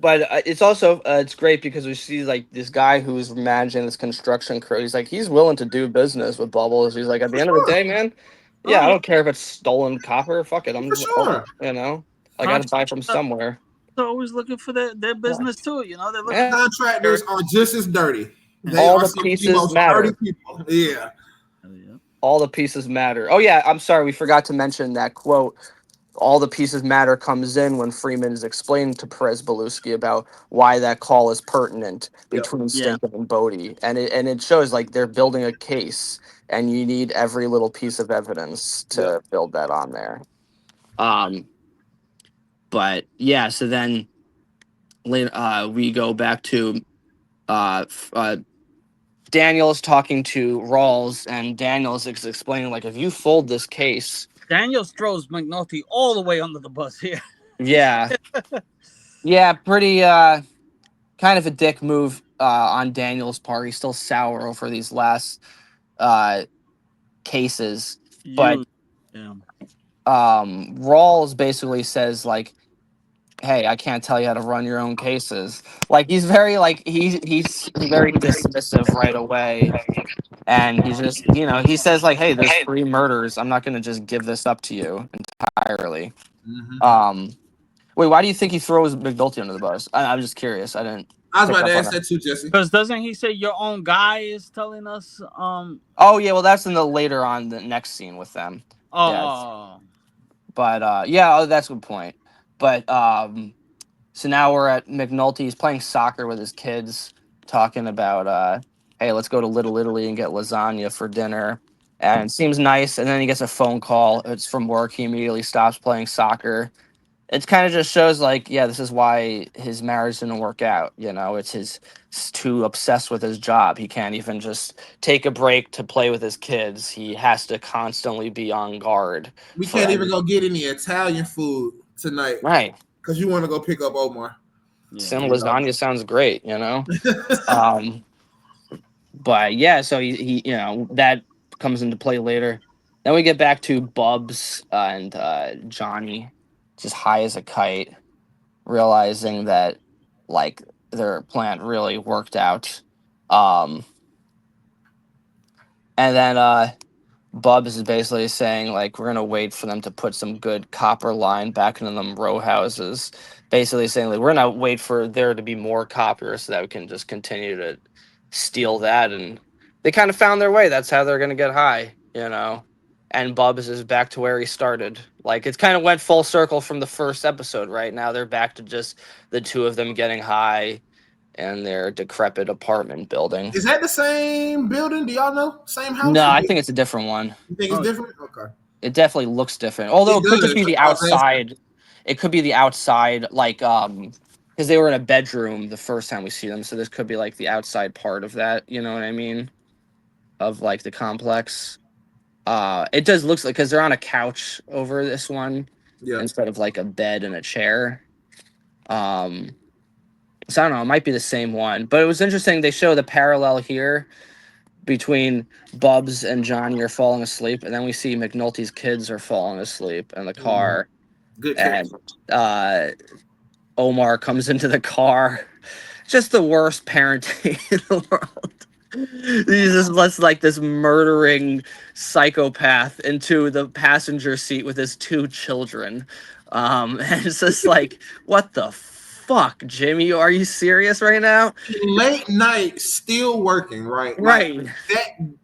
But it's also it's great because we see like this guy who's managing this construction crew. He's like, he's willing to do business with Bubbles. He's like, at the end of the day, man, I don't care if it's stolen copper. Fuck it, I'm just I got to buy from somewhere. They're always looking for their business too. They're looking. Contractors are just as dirty. All the pieces matter. Yeah. All the pieces matter. Oh yeah, I'm sorry, we forgot to mention that quote all the pieces matter comes in when Freeman is explaining to Perez Belusky about why that call is pertinent Yep. between Yeah. Stinkin and Bodie, and it shows like they're building a case, and you need every little piece of evidence to Yep. build that on there. But yeah, so then later we go back to Daniel's talking to Rawls, and Daniel's explaining like if you fold this case, Daniels throws McNulty all the way under the bus here. yeah, yeah, pretty kind of a dick move on Daniel's part. He's still sour over these last cases, but You. Yeah. Rawls basically says like, "Hey, I can't tell you how to run your own cases." Like he's very like he's very dismissive right away, and he's just he says like, "Hey, there's 3 murders. I'm not gonna just give this up to you entirely." Mhm. Wait, why do you think he throws McNulty under the bus? I'm just curious. I didn't I was pick about up to on ask that. that too, Jesse. Because doesn't he say your own guy is telling us? Oh yeah, well that's in the later on the next scene with them. Yeah, Oh. but yeah, oh, that's a good point. But so now we're at McNulty. He's playing soccer with his kids, talking about hey, let's go to Little Italy and get lasagna for dinner. And it seems nice. And then he gets a phone call. It's from work. He immediately stops playing soccer. It kind of just shows like, yeah, this is why his marriage didn't work out. He's too obsessed with his job. He can't even just take a break to play with his kids. He has to constantly be on guard We for can't even any. go get any Italian food tonight Right. because you want to go pick up Omar. Yeah. Some You know. lasagna sounds great, Um, but yeah, so he that comes into play later. Then we get back to Bubs and Johnny, just high as a kite, realizing that like their plan really worked out. Um, and then Bubs is basically saying like we're gonna wait for them to put some good copper line back into them row houses. Basically saying like we're gonna wait for there to be more copper so that we can just continue to steal that, and they kind of found their way. That's how they're gonna get high. And Bubs is back to where he started. Like it's kind of went full circle from the first episode. Right now they're back to just the two of them getting high in their decrepit apartment building. Is that the same building? Do y'all know? Same house? No, Or I think it's a different one. you think it's Oh, different? Okay. It definitely looks different. Although It it could just does. be the I was asking. outside. It could be the outside, like because they were in a bedroom the first time we see them. So this could be like the outside part of that. You know what I mean? Of like the complex. It does looks like because they're on a couch over this one Yeah. instead of like a bed and a chair. Um, so I don't know. It might be the same one, but it was interesting. They show the parallel here between Bubs and Johnny are falling asleep, and then we see McNulty's kids are falling asleep in the car, Good catch. and Omar comes into the car. Just the worst parenting in the world. He just lets like this murdering psychopath into the passenger seat with his 2 children. And it's just like, what the fuck, Jimmy? Are you serious right now? Late night, still working, right? Like Right. that.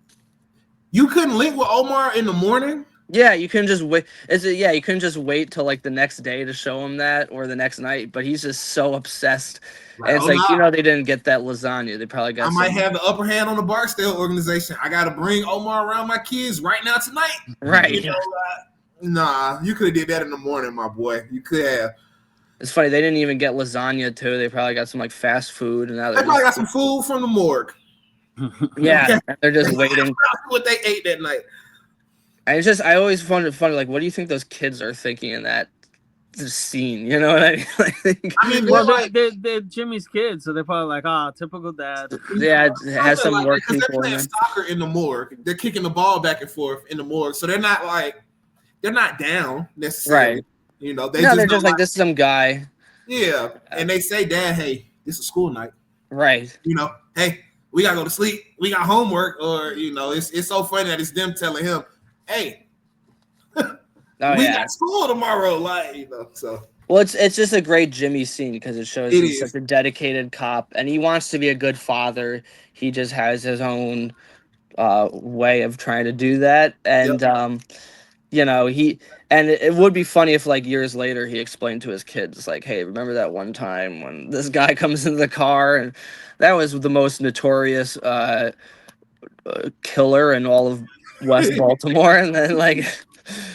You couldn't link with Omar in the morning. Yeah, you couldn't just wait. Yeah, you couldn't just wait till like the next day to show him that or the next night. But he's just so obsessed, Like, and it's oh like no, they didn't get that lasagna. They probably I got might some. have the upper hand on the Barksdale organization. I got to bring Omar around my kids right now tonight. Right. You know, nah, you could have did that in the morning, my boy. You could have. It's funny they didn't even get lasagna too. They probably got some like fast food, and now They they're probably got just some food from the morgue. yeah, and they're just waiting. What they ate that night. And it's just I always find it funny. Like, what do you think those kids are thinking in that scene? You know what I mean? I mean, well, they're like, they're Jimmy's kids, so they're probably like, typical dad. Yeah, it has some like, work because they're people in playing there. soccer in the morgue. They're kicking the ball back and forth in the morgue, so they're not down necessarily. Right. You know, They're just like this is some guy. yeah, and they say, "Dad, hey, this is school night." Right. You know, hey, we gotta go to sleep. We got homework, or it's so funny that it's them telling him, "Hey, Oh we yeah. got school tomorrow." Like, so Well, it's just a great Jimmy scene because it shows it he's is. such a dedicated cop and he wants to be a good father. He just has his own way of trying to do that, Yep. and and it would be funny if like years later he explained to his kids like, hey, remember that one time when this guy comes into the car and that was the most notorious killer in all of West Baltimore, and then like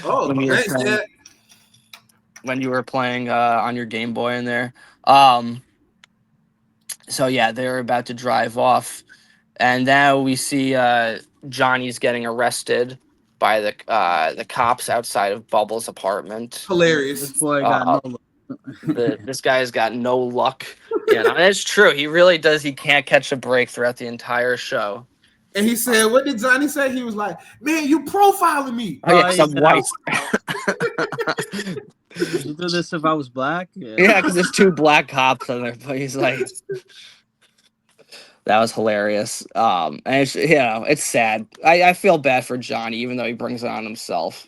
Oh, when you were thanks, playing Dad. on your Game Boy in there. Um, so yeah, they were about to drive off, and now we see Johnny's getting arrested by the cops outside of Bubbles' apartment. This Hilarious. boy got Uh, no. this guy's got no luck. And it's true. He really does. He can't catch a break throughout the entire show. And he said, what did Johnny say? He was like, man, you profiling me. Oh yeah, He 'cause I'm said, white. "Would you do this if I was black?" Yeah, because there's two black cops on there. But he's like, that was hilarious. And it's it's sad. I feel bad for Johnny, even though he brings it on himself.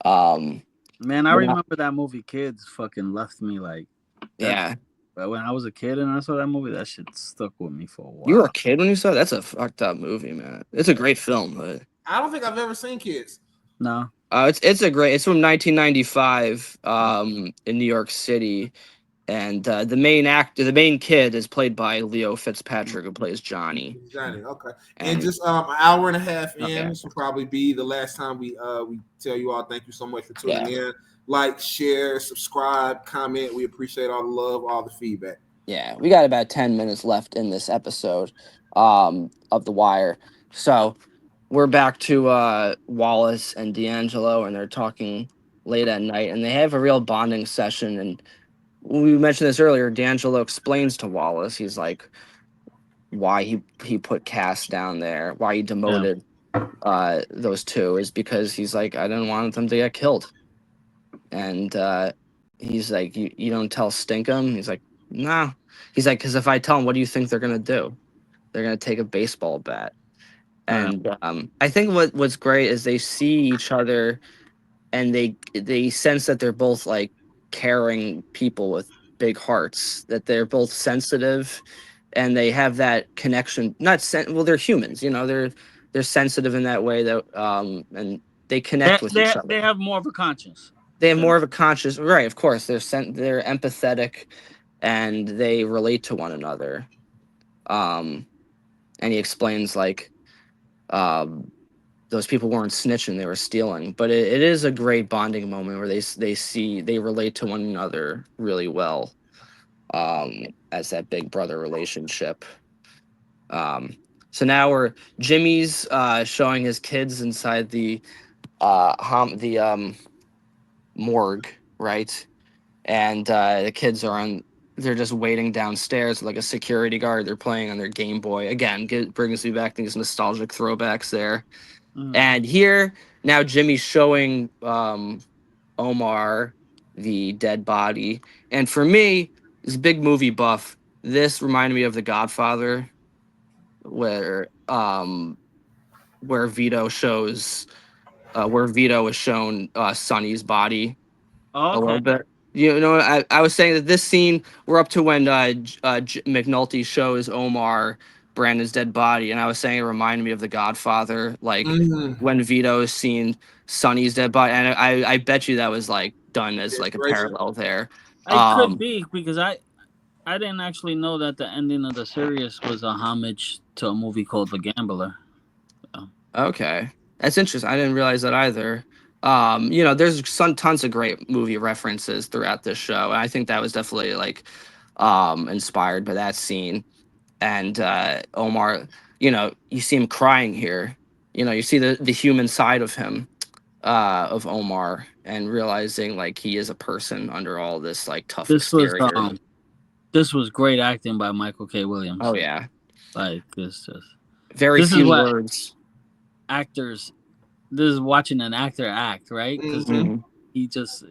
Um, Man, I but not- remember that movie. Kids fucking left me like that. yeah. But when I was a kid and I saw that movie, that shit stuck with me for a You were while. a kid when you saw it? That's a fucked up movie, man. It's a great film, but I don't think I've ever seen Kids. No, it's from 1995 in New York City, and the main kid is played by Leo Fitzpatrick, who plays Johnny. Johnny, okay. And And just an hour and a half in, okay. this will probably be the last time we tell you all thank you so much for tuning Yeah. in. Like, share, subscribe, comment. We appreciate all the love, all the feedback. Yeah, we got about 10 minutes left in this episode of The Wire. So we're back to Wallace and D'Angelo, and they're talking late at night, and they have a real bonding session. And we mentioned this earlier. D'Angelo explains to Wallace, he's like, why he put Cass down there, why he demoted those two, is because he's like, I didn't want them to get killed. And he's like, you don't tell Stinkum? He's like, no. He's like, because if I tell them, what do you think they're gonna do? They're gonna take a baseball bat. And I think what's great is they see each other, and they sense that they're both like caring people with big hearts, that they're both sensitive, and they have that connection. Well, they're humans, they're sensitive in that way, that and they connect with each other. they have more of a conscience. They have more of a conscious, right? Of course, they're empathetic, and they relate to one another. And he explains like, those people weren't snitching; they were stealing. But it is a great bonding moment where they relate to one another really well, as that big brother relationship. So now Jimmy's showing his kids inside the morgue, right? And the kids they're just waiting downstairs like a security guard. They're playing on their Game Boy. Again, brings me back to these nostalgic throwbacks there. And here, now Jimmy's showing Omar the dead body. And for me, as a big movie buff, this reminded me of The Godfather, where Vito is shown Sonny's body a little bit. I was saying that this scene, we're up to when McNulty shows Omar Brandon's dead body, and I was saying it reminded me of The Godfather, like when Vito is seen Sonny's dead body, and I bet you that was like done as like a parallel there. It could be, because I didn't actually know that the ending of the series was a homage to a movie called The Gambler. Okay, that's interesting. I didn't realize that either. There's tons of great movie references throughout this show, and I think that was definitely like inspired by that scene. And Omar, you see him crying here. You see the human side of him, of Omar, and realizing like he is a person under all this like tough exterior. This was great acting by Michael K. Williams. Oh yeah, like this very few words. Actors, this is watching an actor act, right? Because he just,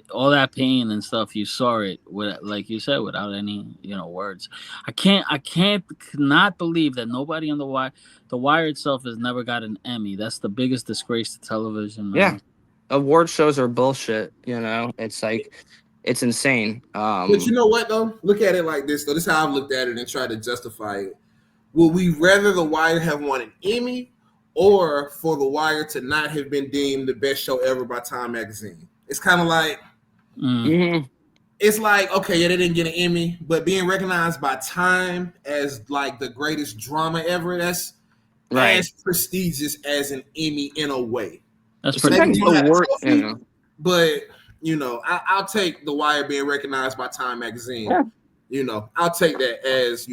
all that pain and stuff, you saw it with, like you said, without any, words. I cannot believe that nobody on the Wire itself has never got an Emmy. That's the biggest disgrace to television, man. Yeah, award shows are bullshit. It's like, it's insane. But you know what though? Look at it like this though. This is how I've looked at it and tried to justify it. Would we rather the Wire have won an Emmy, or for The Wire to not have been deemed the best show ever by Time Magazine. It's kind of like, it's like, okay, yeah, they didn't get an Emmy, but being recognized by Time as like the greatest drama ever, that's Right. as prestigious as an Emmy in a way. That's It's the pretty Maybe kind cool. it's not of a work, trophy, but I'll take The Wire being recognized by Time Magazine. Yeah. I'll take that as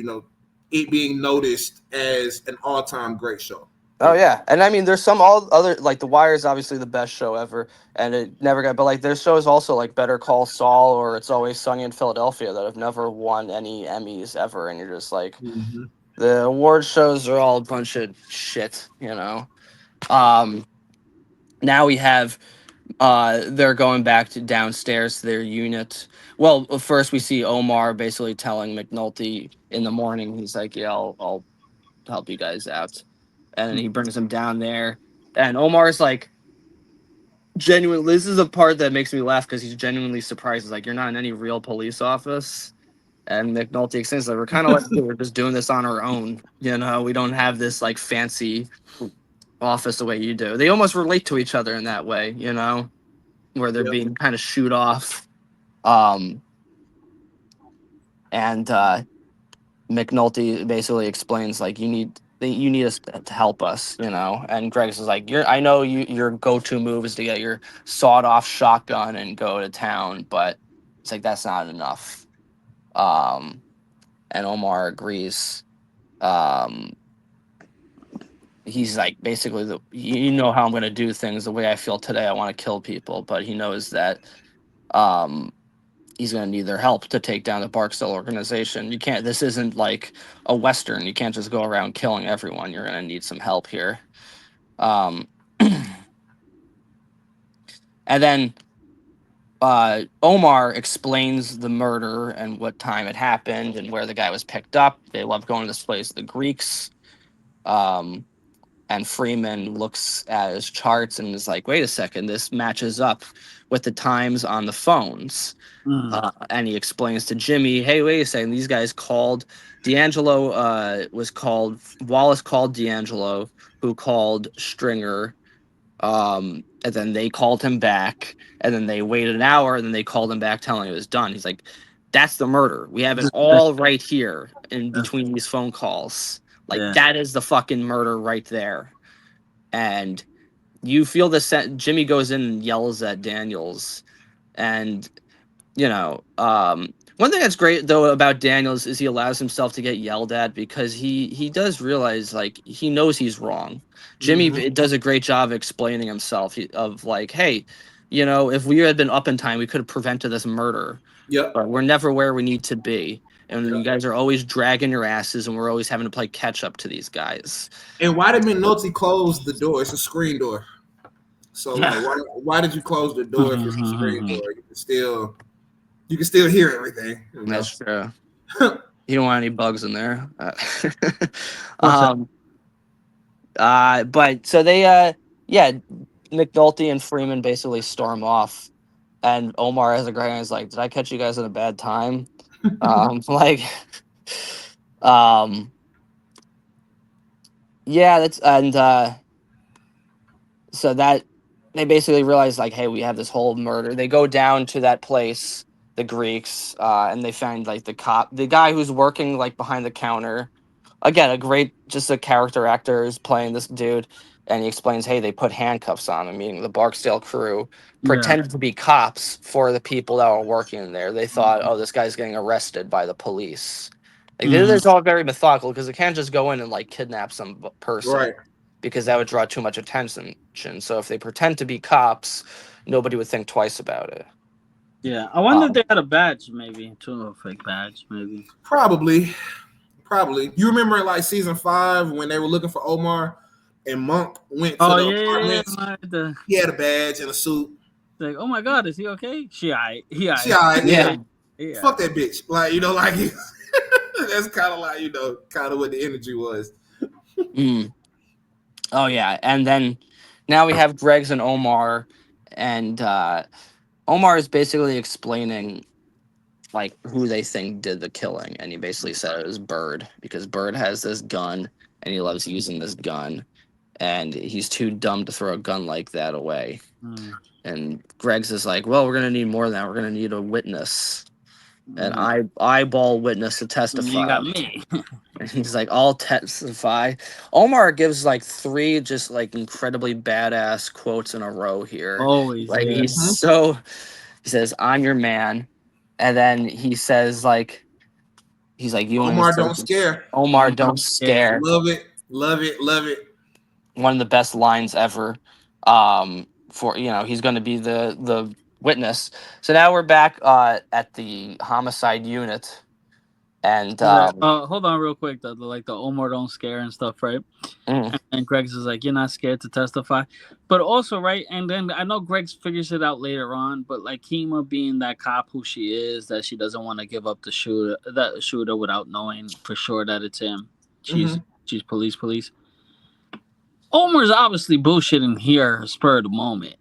it being noticed as an all-time great show. Oh yeah, and I mean, there's some all other like The Wire is obviously the best show ever, and it never got. But like, there's shows also like Better Call Saul or It's Always Sunny in Philadelphia that have never won any Emmys ever, and you're just like, the award shows are all a bunch of shit, you know. Now we have they're going back to downstairs to their unit. Well, first we see Omar basically telling McNulty in the morning. He's like, "Yeah, I'll help you guys out," and then he brings him down there. And Omar's like, genuine. This is the part that makes me laugh because he's genuinely surprised. He's like, "You're not in any real police office." And McNulty explains that we're kind of like, we're just doing this on our own. You know, we don't have this like fancy office the way you do. They almost relate to each other in that way, you know, where they're being kind of shoot off. And McNulty basically explains like, you need us to help us, you know. And Greg's is like, I know your go-to move is to get your sawed-off shotgun and go to town, but it's like that's not enough. And Omar agrees. Um, he's like, basically, you know how I'm going to do things the way I feel today. I want to kill people, but he knows that he's going to need their help to take down the Barksdale organization. You can't. This isn't like a Western. You can't just go around killing everyone. You're going to need some help here. And then Omar explains the murder and what time it happened and where the guy was picked up. They love going to this place, the Greeks. And Freeman looks at his charts and is like, wait a second, this matches up with the times on the phones. And he explains to Jimmy, hey, wait a second, these guys called D'Angelo, Wallace called D'Angelo, who called Stringer. And then they called him back, and then they waited an hour, and then they called him back telling it was done. He's like, that's the murder. We have it all right here in between these phone calls. Like, that is the fucking murder right there. And you feel the Jimmy goes in and yells at Daniels. And, one thing that's great, though, about Daniels is he allows himself to get yelled at because he does realize, like, he knows he's wrong. Jimmy does a great job explaining himself of, like, hey, if we had been up in time, we could have prevented this murder. Yep. But we're never where we need to be. And you guys are always dragging your asses, and we're always having to play catch up to these guys. And why did McNulty close the door? It's a screen door. So like, why did you close the door if it's a screen door? You can still hear everything. That's true. You don't want any bugs in there. But so they, McNulty and Freeman basically storm off, and Omar as a guy is like, "Did I catch you guys at a bad time?" Yeah, that's so that they basically realize like, hey, we have this whole murder. They go down to that place, the Greeks, and they find like the guy who's working like behind the counter. Again, just a character actor is playing this dude, and he explains, hey, they put handcuffs on him, meaning the Barksdale crew pretended to be cops for the people that were working in there. They thought, oh, this guy's getting arrested by the police. Like, it's all very methodical because they can't just go in and like kidnap some person. Right. Because that would draw too much attention. So if they pretend to be cops, nobody would think twice about it. Yeah, I wonder if they had a badge, maybe too, a fake badge, maybe. Probably. You remember like season 5 when they were looking for Omar and Monk went to the apartments? He had a badge and a suit. Like, oh my God, is he okay? She alright. She alright. Yeah. Fuck that bitch. Like, that's kind of like, kind of what the energy was. Oh yeah, and then now we have Greg's and Omar, and Omar is basically explaining like who they think did the killing, and he basically said it was Bird because Bird has this gun and he loves using this gun, and he's too dumb to throw a gun like that away. Mm. And Greg's is like, well, we're gonna need more than that. We're gonna need a witness, an Mm. eyeball witness to You testify. got me. And he's like, I'll testify. Omar gives like 3 just like incredibly badass quotes in a row here. Always, Like yeah. he says, I'm your man. And then he's like, you want Omar to don't scare. Omar, don't scare. Love it. Love it. Love it. One of the best lines ever. For he's going to be the witness. So now we're back at the homicide unit, and Hold on real quick though. Like the Omar don't scare and stuff, right? mm, And Greg's is like, you're not scared to testify. But also, right, and then I know Greg's figures it out later on, but like Kima being that cop who she is, that she doesn't want to give up the shooter without knowing for sure that it's him. She's police. Omar's obviously bullshitting here, spur of the moment.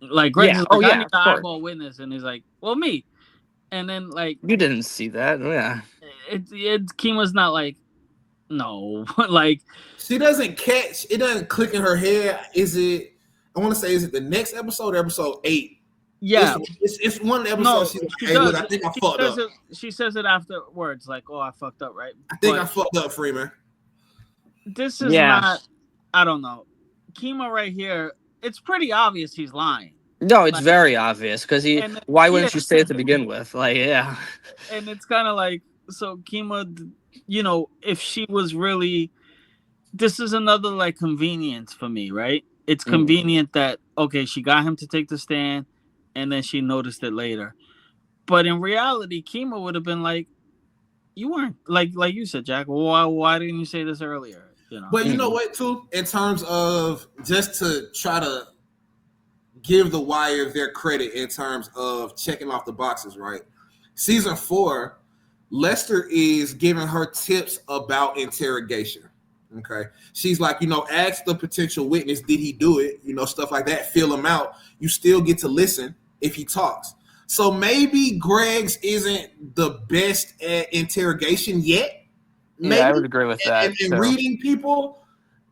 Like Greg's is like, I need the eyeball witness, and he's like, well, me. And then like you didn't see that, yeah. Kima's not like, no, like she doesn't catch it. Doesn't click in her head. Is it? I want to say, is it the next episode or episode 8? Yeah, it's one episode. No, she's like, she hey, does. look, I think I fucked up. She says it afterwards, like, "Oh, I fucked up," right? I think I fucked up, Freeman. This is not. I don't know. Kima right here. It's pretty obvious he's lying. No, it's very obvious because why wouldn't you say it to begin with? Like, yeah. And it's kind of like, so Kima, if she was really, this is another like convenience for me, right? It's convenient that, okay, she got him to take the stand and then she noticed it later. But in reality, Kima would have been like, you weren't, like you said, Jack, why didn't you say this earlier? But you know what, too? In terms of just to try to give the Wire their credit in terms of checking off the boxes, right? Season 4, Lester is giving her tips about interrogation. Okay. She's like, ask the potential witness, did he do it? Stuff like that. Feel him out. You still get to listen if he talks. So maybe Greg's isn't the best at interrogation yet. Maybe. Yeah, I would agree with that. And reading people,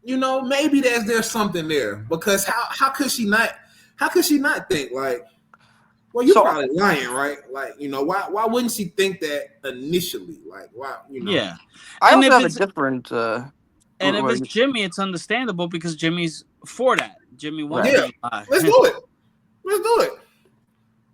maybe there's something there. Because how could she not? How could she not think like, well, you're probably lying, right? Like, why wouldn't she think that initially? Like, why, Yeah. I also have a different. And if it's Jimmy, it's understandable because Jimmy's for that. Jimmy wants to lie. Let's do it. Let's do it.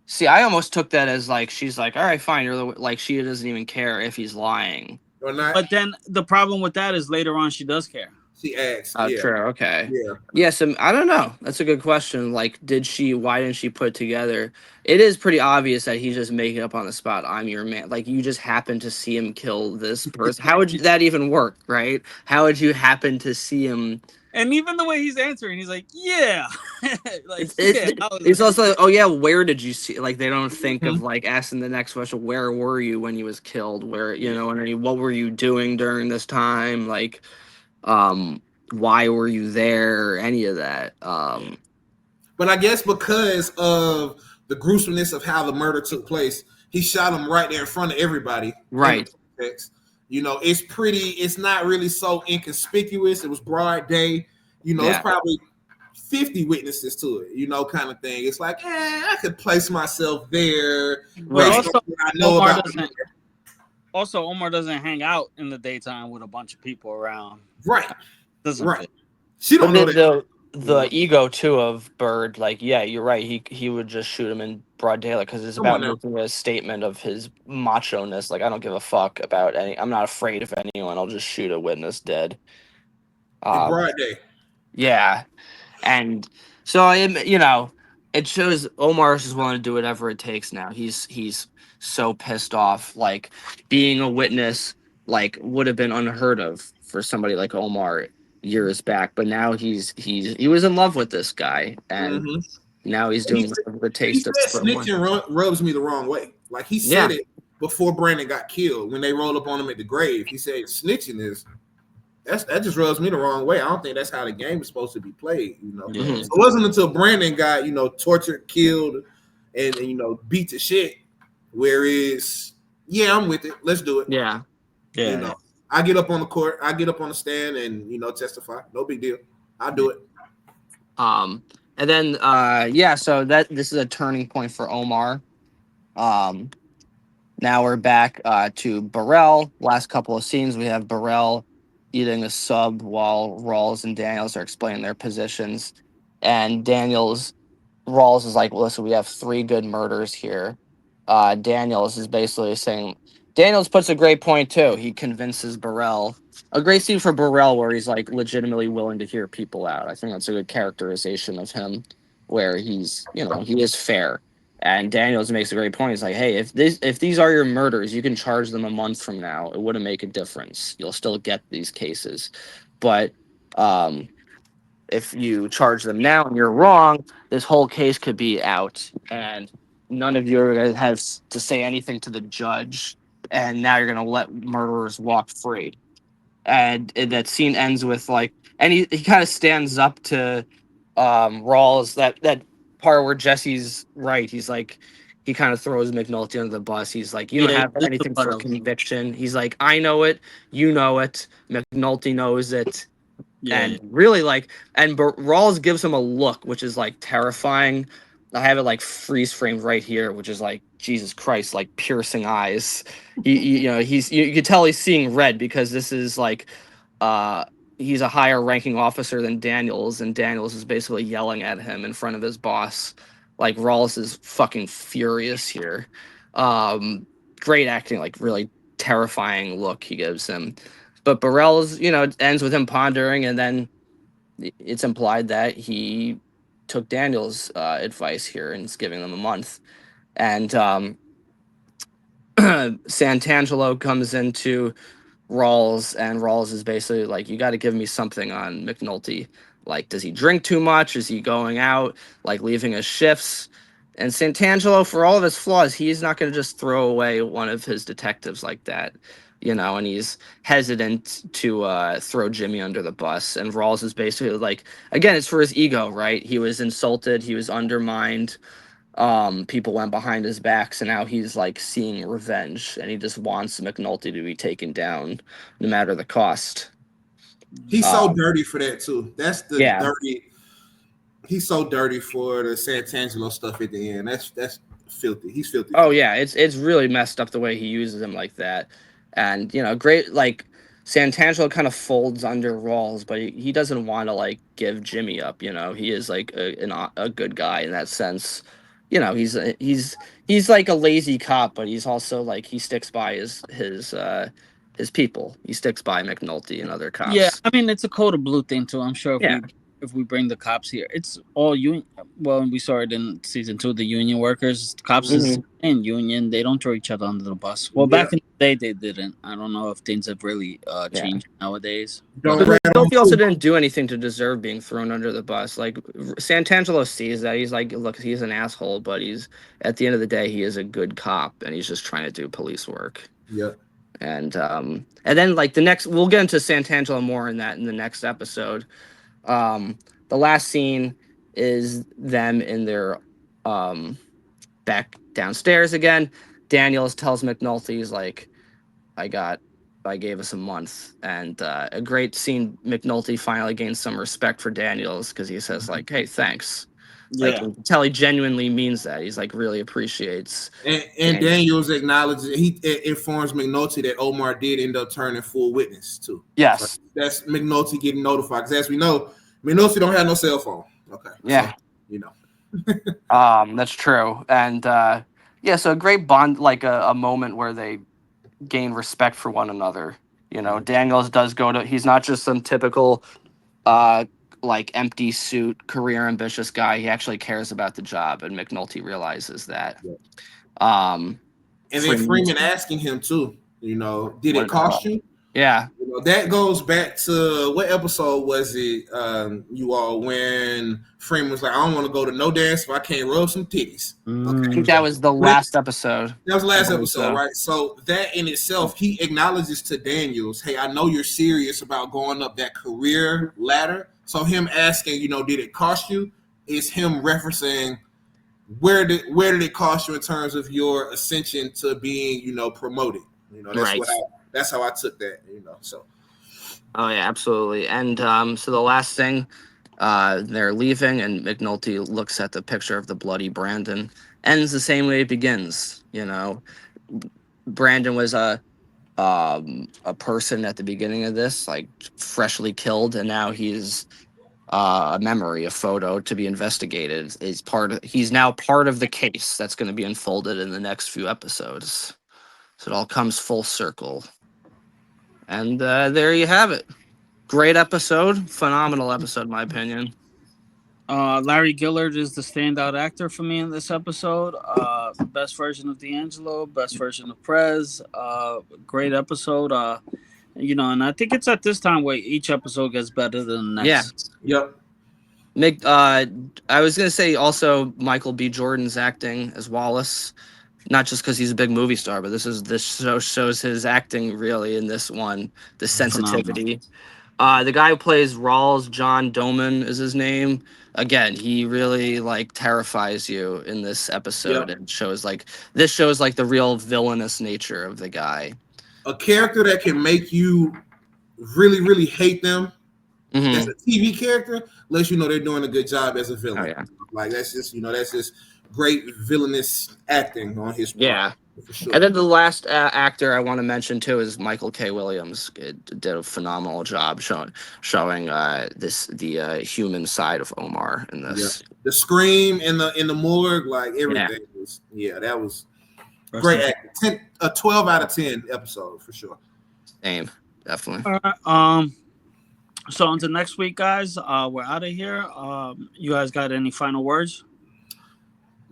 See, I almost took that as like she's like, all right, fine. You're like she doesn't even care if he's lying or not. But then the problem with that is later on she does care. She asks. Oh, true. Okay. Yeah. Yes. I don't know. That's a good question. Like, why didn't she put it together? It is pretty obvious that he's just making up on the spot. I'm your man. Like, you just happen to see him kill this person. How would that even work, right? How would you happen to see him? And even the way he's answering, he's like, yeah. It's also like, oh, yeah, where did you see? Like, they don't think of, like, asking the next question, where were you when he was killed? Where, what were you doing during this time? Like, why were you there? Any of that. But I guess because of the gruesomeness of how the murder took place, he shot him right there in front of everybody. Right. It's not really so inconspicuous. It was broad day. It's probably 50 witnesses to it, kind of thing. It's like, I could place myself there. Also, Omar doesn't hang out in the daytime with a bunch of people around. Right. Doesn't right. fit. She don't know that. The ego too of Bird, like, yeah, you're right. He would just shoot him in broad daylight because it's about making a statement of his macho-ness. Like, I don't give a fuck about I'm not afraid of anyone. I'll just shoot a witness dead. In broad day. Yeah, and so it shows Omar's just willing to do whatever it takes now. He's so pissed off. Like, being a witness, like, would have been unheard of for somebody like Omar years back, but now he was in love with this guy, and now he's doing whatever it takes. Snitching rubs me the wrong way. Like, he said it before Brandon got killed when they rolled up on him at the grave. He said snitching that just rubs me the wrong way. I don't think that's how the game is supposed to be played. So it wasn't until Brandon got tortured, killed, and beat to shit. Whereas, I'm with it. Let's do it. Yeah. I get up on the court. I get up on the stand and testify. No big deal. I'll do it. And then so this is a turning point for Omar. Now we're back to Burrell. Last couple of scenes, we have Burrell eating a sub while Rawls and Daniels are explaining their positions. And Rawls is like, well, listen, we have 3 good murders here. Daniels is basically saying, Daniels puts a great point too. He convinces Burrell. A great scene for Burrell where he's like legitimately willing to hear people out. I think that's a good characterization of him, where he's, he is fair. And Daniels makes a great point. He's like, hey, if these are your murders, you can charge them a month from now. It wouldn't make a difference. You'll still get these cases. But if you charge them now and you're wrong, this whole case could be out. And none of you are going to have to say anything to the judge. And now you're going to let murderers walk free. And that scene ends with and he kind of stands up to Rawls, that part where Jesse's right. He's like, he kind of throws McNulty under the bus. He's like, you don't have this is anything what for conviction. He's like, I know it, you know it, McNulty knows it. And really Rawls gives him a look which is like terrifying. I have it like freeze framed right here, which is like Jesus Christ, like piercing eyes. You can tell he's seeing red because this is like he's a higher ranking officer than Daniels, and Daniels is basically yelling at him in front of his boss. Like Rawls is fucking furious here. Great acting, like really terrifying look he gives him. But Burrell's, it ends with him pondering, and then it's implied that he took Daniel's advice here and is giving them a month. And Santangelo comes into Rawls, and Rawls is basically like, you got to give me something on McNulty. Like, does he drink too much? Is he going out, like leaving his shifts? And Santangelo, for all of his flaws, he's not going to just throw away one of his detectives like that, and he's hesitant to throw Jimmy under the bus. And Rawls is basically like, again, it's for his ego, right? He was insulted, he was undermined. People went behind his back, so now he's like seeing revenge, and he just wants McNulty to be taken down no matter the cost. He's so dirty for that too. That's the dirty. He's so dirty for the Santangelo stuff at the end. That's filthy. He's filthy. Oh yeah, it's really messed up the way he uses him like that. And great, like Santangelo kind of folds under Rawls, but he doesn't want to like give Jimmy up. He is like a good guy in that sense. He's like a lazy cop, but he's also like, he sticks by his people. He sticks by McNulty and other cops. Yeah, I mean, it's a code of blue thing too. I'm sure if we bring the cops here, it's all union. Well, we saw it in season 2. The union workers, the cops is in union. They don't throw each other under the bus. Well, back in the day, they didn't. I don't know if things have really changed nowadays. McNulty also didn't do anything to deserve being thrown under the bus. Like Santangelo sees that. He's like, look, he's an asshole, but he's at the end of the day, he is a good cop, and he's just trying to do police work. Yeah. And then like we'll get into Santangelo more in the next episode. The last scene is them in their back downstairs again. Daniels tells McNulty, he's like, I gave us a month. And a great scene. McNulty finally gains some respect for Daniels because he says like, hey, thanks. Like, you can tell he genuinely means that. He's like, really appreciates. And Daniels acknowledges, he informs McNulty that Omar did end up turning full witness too. Yes. So that's McNulty getting notified. Because as we know, McNulty don't have no cell phone. Okay. Yeah. So, that's true. And so a great bond, like a moment where they gain respect for one another. Daniels does he's not just some typical like empty suit, career ambitious guy. He actually cares about the job, and McNulty realizes that. Yeah. And then Freeman asking him too, did it cost you? Yeah. That goes back to what episode was it, you all, when Freeman was like, I don't want to go to no dance if I can't rub some titties. Okay. I think that was the last episode. That was the last episode, right? So that in itself, he acknowledges to Daniels, hey, I know you're serious about going up that career ladder. So him asking, did it cost you, is him referencing where did it cost you in terms of your ascension to being, promoted. That's right. That's how I took that, so. Oh yeah, absolutely. And so the last thing They're leaving, and McNulty looks at the picture of the bloody Brandon. Ends the same way it begins. You know, Brandon was a person at the beginning of this, like freshly killed, and now he's a memory, a photo to be investigated. He's now part of the case that's going to be unfolded in the next few episodes. So it all comes full circle. And there you have it. Great episode, phenomenal episode, in my opinion. Larry Gillard is the standout actor for me in this episode. Best version of D'Angelo, best version of Prez. Great episode. And I think it's at this time where each episode gets better than the next. Yeah. Yep. I was gonna say also Michael B. Jordan's acting as Wallace, not just because he's a big movie star, but this show shows his acting really in this one, the sensitivity. The guy who plays Rawls, John Doman is his name. Again, he really like terrifies you in this episode and shows like the real villainous nature of the guy. A character that can make you really, really hate them as a TV character lets you know they're doing a good job as a villain. Oh, yeah. Like that's just great villainous acting on his part. Yeah. For sure. And then the last actor I want to mention too is Michael K. Williams. It did a phenomenal job showing the human side of Omar in this. Yeah. The scream in the morgue, like everything was. Yeah, that was great acting. A 12 out of 10 episode for sure. Same, definitely. All right. So until next week, guys. We're out of here. You guys got any final words?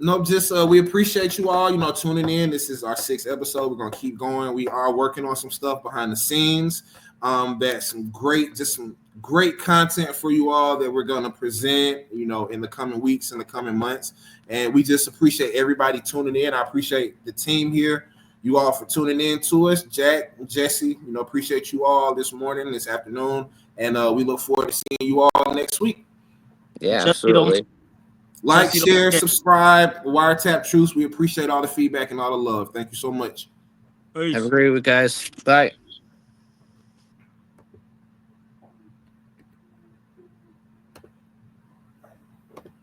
No, just we appreciate you all, tuning in. This is our 6th episode. We're gonna keep going. We are working on some stuff behind the scenes. That's some great content for you all that we're gonna present, in the coming weeks and the coming months. And we just appreciate everybody tuning in. I appreciate the team here, you all for tuning in to us. Jack, Jesse, appreciate you all this morning, this afternoon, and we look forward to seeing you all next week. Yeah, absolutely. Like, share, subscribe, Wiretapped Truths. We appreciate all the feedback and all the love. Thank you so much. Peace. Have a great week, guys. Bye.